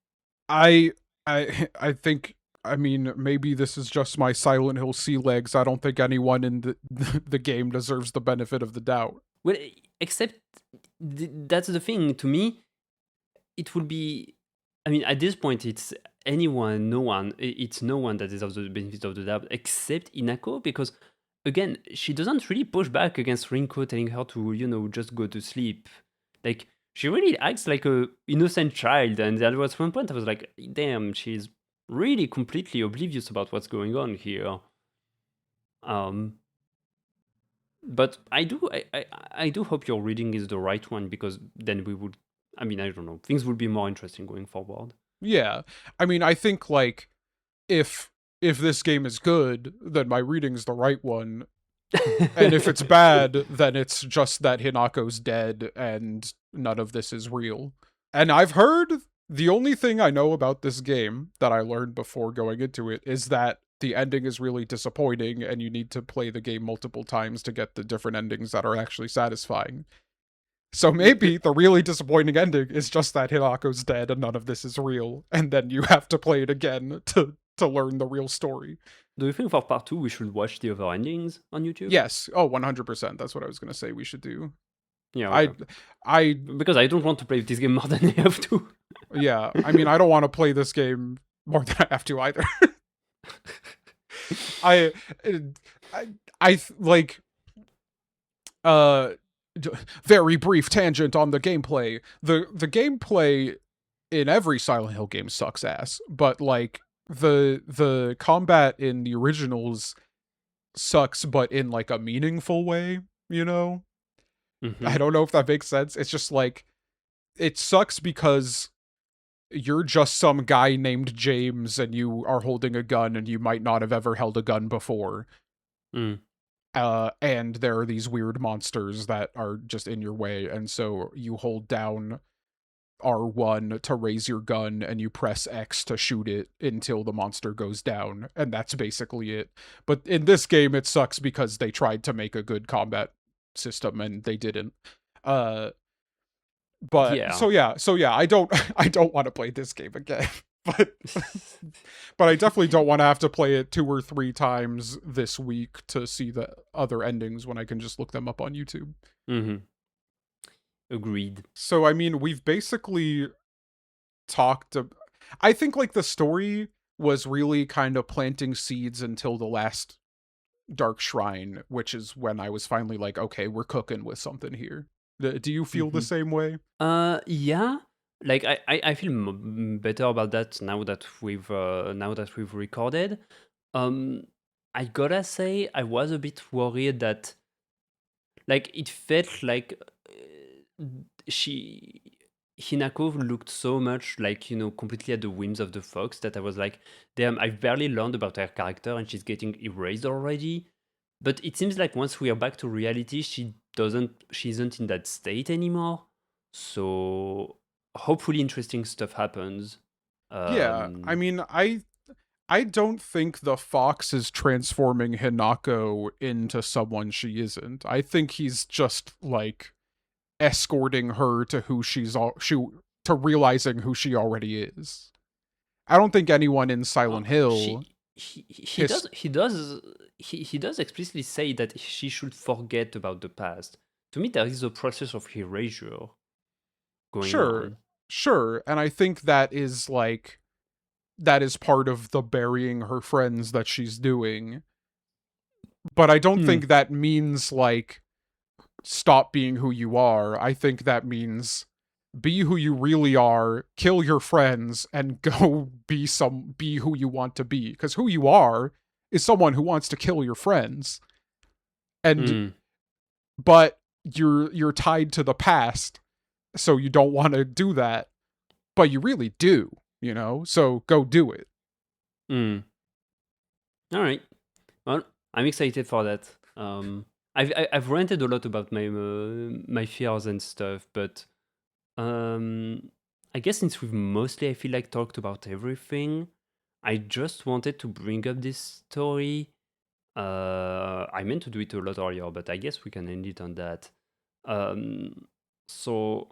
I I think, I mean, maybe this is just my Silent Hill sea legs. I don't think anyone in the game deserves the benefit of the doubt. well, except that's the thing. To me, it would be. I mean, at this point, it's anyone, no one. It's no one that deserves the benefit of the doubt except Inako, because again, she doesn't really push back against Rinko telling her to, just go to sleep. Like, she really acts like a innocent child, and there was one point I was like, damn, she's really completely oblivious about what's going on here. But I do hope your reading is the right one, because then we would, I mean, I don't know, things would be more interesting going forward. Yeah. I mean, I think like if this game is good, then my reading's the right one. And if it's bad, then it's just that Hinako's dead and none of this is real. And I've heard, the only thing I know about this game that I learned before going into it is that the ending is really disappointing and you need to play the game multiple times to get the different endings that are actually satisfying. So maybe the really disappointing ending is just that Hinako's dead and none of this is real, and then you have to play it again to learn the real story. Do you think for part 2 we should watch the other endings on YouTube? Yes. Oh, 100%. That's what I was going to say we should do. Yeah, okay. I Because I don't want to play this game more than I have to. Yeah, I mean, I don't want to play this game more than I have to either. I like, very brief tangent on the gameplay. The gameplay in every Silent Hill game sucks ass, but like the combat in the originals sucks, but in like a meaningful way, you know? Mm-hmm. I don't know if that makes sense. It's just like, it sucks because you're just some guy named James and you are holding a gun and you might not have ever held a gun before. And there are these weird monsters that are just in your way, and so you hold down R1 to raise your gun and you press X to shoot it until the monster goes down, and that's basically it. But in this game it sucks because they tried to make a good combat system and they didn't. But Yeah. so yeah, I don't want to play this game again. But I definitely don't want to have to play it 2 or 3 times this week to see the other endings when I can just look them up on YouTube. Mm-hmm. Agreed. So I mean, we've basically talked I think like the story was really kind of planting seeds until the last Dark Shrine, which is when I was finally like, okay, we're cooking with something here. Do you feel the same way? Yeah. Like, I feel better about that now that we've recorded. I gotta say, I was a bit worried that, like, it felt like Hinako looked so much like, completely at the whims of the Fox, that I was like, damn, I've barely learned about her character and she's getting erased already. But it seems like once we are back to reality, she isn't in that state anymore. So hopefully interesting stuff happens. Yeah, I mean, I don't think the Fox is transforming Hinako into someone she isn't. I think he's just like escorting her to to realizing who she already is. I don't think anyone in Silent Hill His he does explicitly say that she should forget about the past. To me, there is a process of erasure going Sure, on. sure, and I think that is like that is part of the burying her friends that she's doing. But I don't Hmm. think that means like stop being who you are. I think that means be who you really are, kill your friends, and go be who you want to be. Because who you are is someone who wants to kill your friends. And Hmm. but you're tied to the past, so you don't want to do that. But you really do, you know? So go do it. Hmm. All right. Well, I'm excited for that. I've ranted a lot about my fears and stuff, but um, I guess since we've mostly, I feel like, talked about everything, I just wanted to bring up this story. I meant to do it a lot earlier, but I guess we can end it on that. Um, so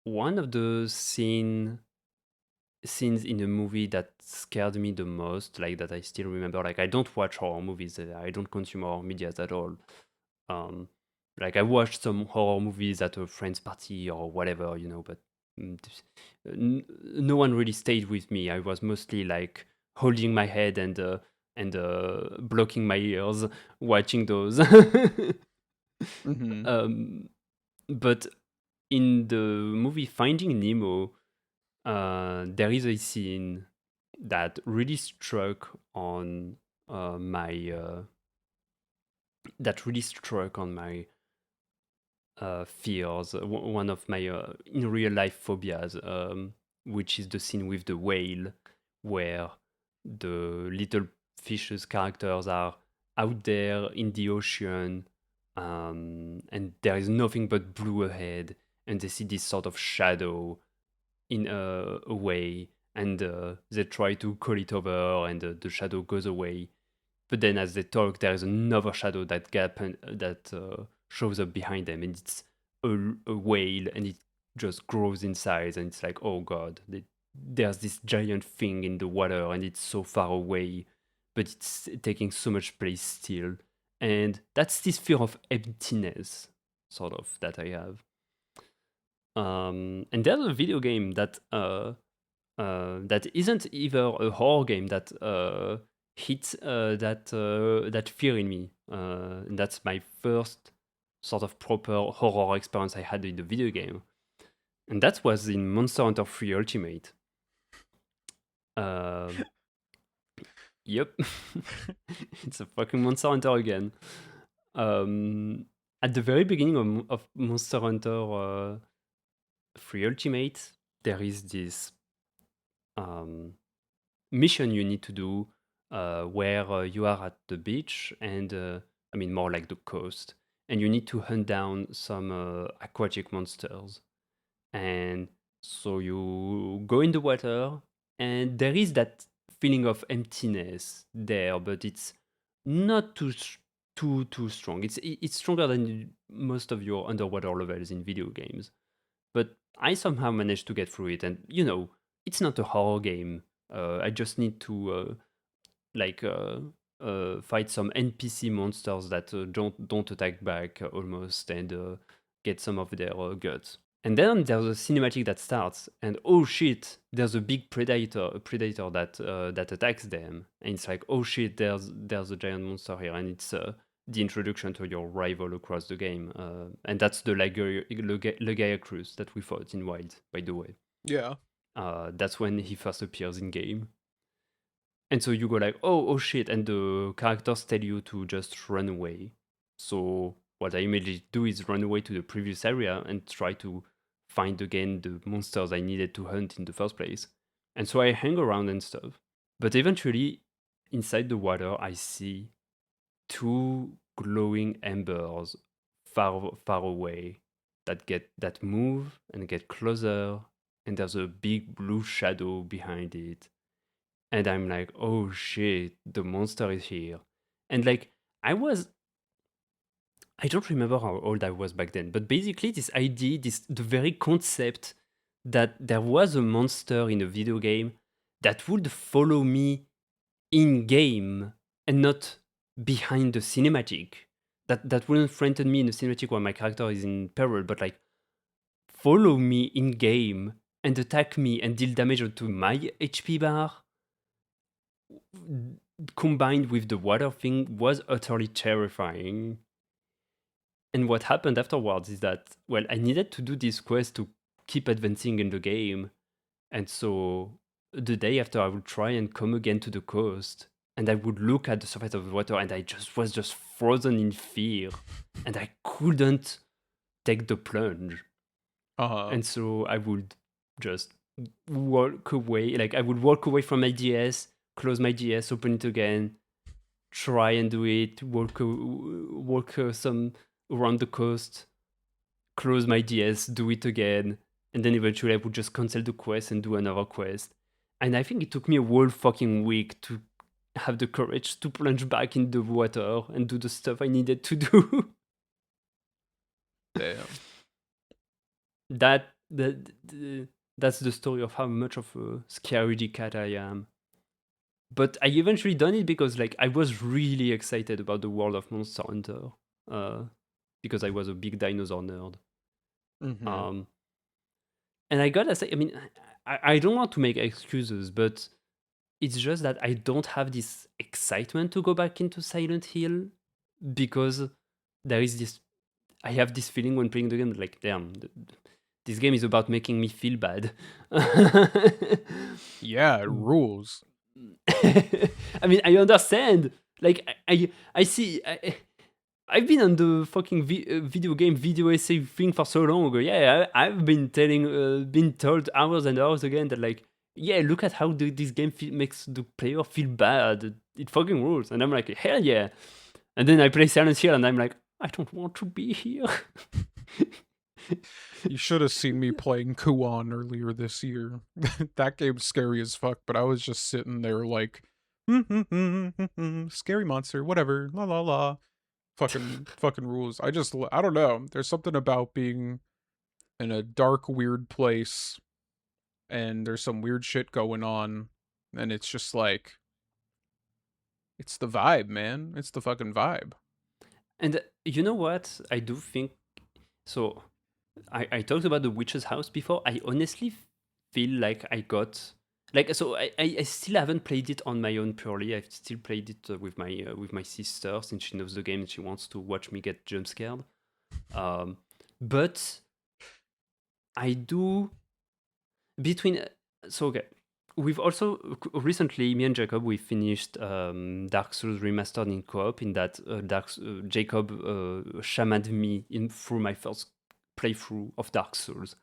one of the scenes in a movie that scared me the most, like that I still remember. Like I don't watch horror movies. I don't consume horror media at all. Um, like I watched some horror movies at a friend's party or whatever, but no one really stayed with me. I was mostly like holding my head and blocking my ears watching those. Mm-hmm. um, but in the movie Finding Nemo, there is a scene that really struck on my that really struck on my fears. One of my in real life phobias, which is the scene with the whale, where the little fish's characters are out there in the ocean, and there is nothing but blue ahead, and they see this sort of shadow in a way, and they try to call it over, and the shadow goes away. But then, as they talk, there is another shadow that shows up behind them, and it's a whale, and it just grows in size, and it's like, oh god, there's this giant thing in the water, and it's so far away, but it's taking so much place still, and that's this fear of emptiness, sort of, that I have. And there's a video game that isn't either a horror game that hits that fear in me. And that's my first sort of proper horror experience I had in the video game, and that was in Monster Hunter 3 Ultimate. Um, yep, it's a fucking Monster Hunter again. Um, at the very beginning of Monster Hunter 3 Ultimate, there is this um, mission you need to do where you are at the beach and I mean more like the coast, and you need to hunt down some aquatic monsters. And so you go in the water, and there is that feeling of emptiness there, but it's not too strong. It's stronger than most of your underwater levels in video games, but I somehow managed to get through it. And it's not a horror game. I just need to like fight some NPC monsters that don't attack back almost, and get some of their guts. And then there's a cinematic that starts, and oh shit, there's a big predator that attacks them, and it's like, oh shit, there's a giant monster here, and it's the introduction to your rival across the game, and that's the Legaia Cruz that we fought in Wild, by the way. Yeah. That's when he first appears in game, and so you go like, oh shit, and the characters tell you to just run away. So what I immediately do is run away to the previous area and try to find again the monsters I needed to hunt in the first place. And so I hang around and stuff. But eventually, inside the water, I see two glowing embers far away that move and get closer, and there's a big blue shadow behind it. And I'm like, oh shit, the monster is here. And like, I don't remember how old I was back then, but basically, this idea, the very concept that there was a monster in a video game that would follow me in game and not behind the cinematic. That wouldn't threaten me in the cinematic where my character is in peril, but like follow me in game and attack me and deal damage to my HP bar, combined with the water thing, was utterly terrifying. And what happened afterwards is that, well, I needed to do this quest to keep advancing in the game. And so the day after, I would try and come again to the coast, and I would look at the surface of the water, and I was just frozen in fear, and I couldn't take the plunge. And so I would just walk away. Like I would walk away from my DS, close my DS, open it again, try and do it, walk some around the coast, close my DS, do it again, and then eventually I would just cancel the quest and do another quest. And I think it took me a whole fucking week to have the courage to plunge back in the water and do the stuff I needed to do. Damn. That's the story of how much of a scaredy cat I am. But I eventually done it because like I was really excited about the world of Monster Hunter, because I was a big dinosaur nerd. Mhm. And I gotta say, I mean, I don't want to make excuses, but it's just that I don't have this excitement to go back into Silent Hill because there is this. I have this feeling when playing the game, like, damn, this game is about making me feel bad. Yeah, it rules. I mean, I understand. Like, I see. I've been on the fucking video game video essay thing for so long ago. Yeah, I've been been told hours and hours again that like, yeah, look at how this game makes the player feel bad. It fucking rules. And I'm like, hell yeah. And then I play Silent Hill and I'm like, I don't want to be here. You should have seen me playing Kuon earlier this year. That game's scary as fuck, but I was just sitting there like, scary monster, whatever, la la la. Fucking rules. I don't know. There's something about being in a dark, weird place and there's some weird shit going on, and it's just like, it's the vibe, man. It's the fucking vibe. And you know what? I do think so. I talked about the witch's house before. I honestly feel like I got like so. I still haven't played it on my own purely. I've still played it with my sister since she knows the game and she wants to watch me get jump scared. But I do between so okay. We've also recently, me and Jacob, we finished Dark Souls Remastered in co-op. In that, Jacob shamaned me through my first playthrough of Dark Souls,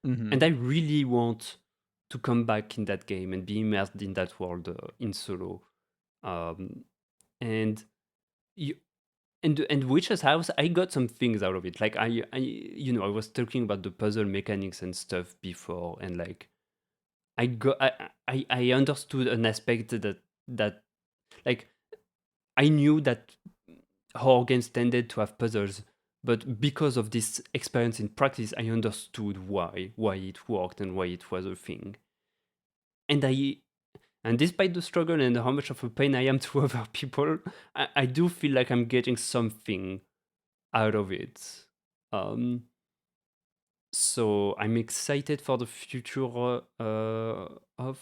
and I really want to come back in that game and be immersed in that world in solo. And Witch's House, I got some things out of it. Like I was talking about the puzzle mechanics and stuff before, and like I understood an aspect that like I knew that horror games tended to have puzzles, but because of this experience in practice, I understood why it worked and why it was a thing. And despite the struggle and how much of a pain I am to other people, I do feel like I'm getting something out of it. So I'm excited for the future of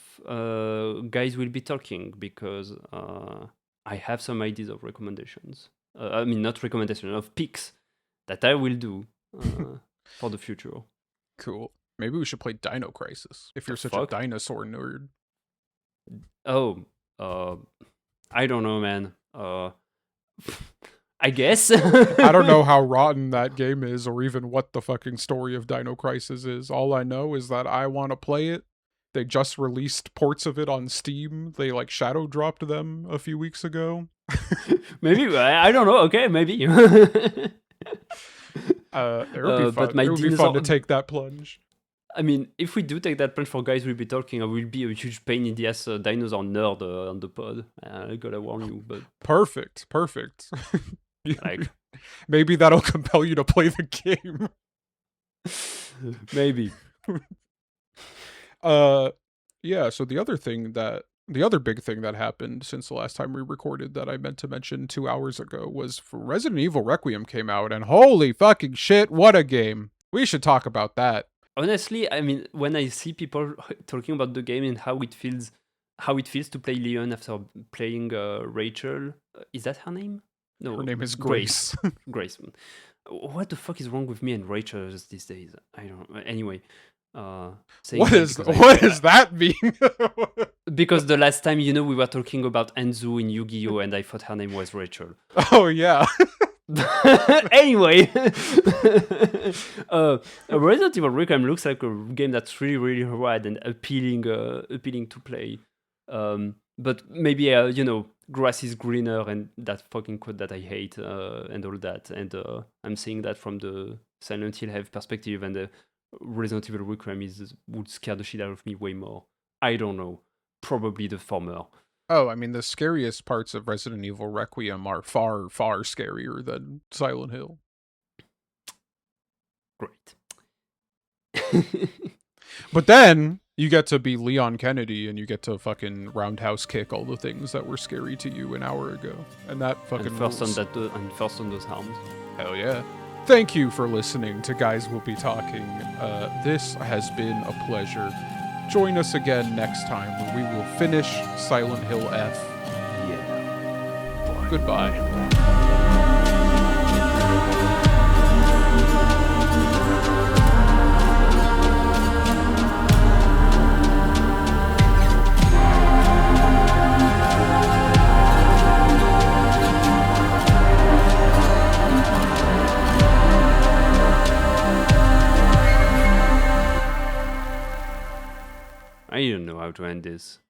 Guys Will Be Talking because I have some ideas of recommendations. I mean, not recommendations, of picks that I will do for the future. Cool. Maybe we should play Dino Crisis if you're such a dinosaur nerd. Oh, I don't know, man. I guess. I don't know how rotten that game is or even what the fucking story of Dino Crisis is. All I know is that I want to play it. They just released ports of it on Steam. They like shadow dropped them a few weeks ago. Maybe, I don't know. Okay, maybe. It would be fun. It would be fun to take that plunge. I mean, if we do take that plunge for Guys Will Be Talking, I will be a huge pain in the ass dinosaur nerd on the pod. I gotta warn you, but perfect. Like, maybe that'll compel you to play the game. Maybe. Yeah, so the other thing that The other big thing that happened since the last time we recorded that I meant to mention 2 hours ago was Resident Evil Requiem came out, and holy fucking shit, what a game. We should talk about that. Honestly, I mean, when I see people talking about the game and how it feels to play Leon after playing Rachel, is that her name? No, Her name is Grace. Grace. What the fuck is wrong with me and Rachel these days? I don't know. Anyway, What does that mean? because the last time, we were talking about Enzu in Yu-Gi-Oh! And I thought her name was Rachel. Oh, yeah. Anyway, Resident Evil Requiem looks like a game that's really, really rad and appealing to play. But maybe grass is greener and that fucking quote that I hate and all that. And I'm seeing that from the Silent Hill Heavy perspective, and Resident Evil Requiem would scare the shit out of me way more. I don't know. Probably the former. Oh, I mean, the scariest parts of Resident Evil Requiem are far, far scarier than Silent Hill. Great. But then you get to be Leon Kennedy and you get to fucking roundhouse kick all the things that were scary to you an hour ago. And that fucking and first rules. first on those arms. Hell yeah. Thank you for listening to Guys Will Be Talking. This has been a pleasure. Join us again next time when we will finish Silent Hill F. Yeah. Goodbye. I don't know how to end this.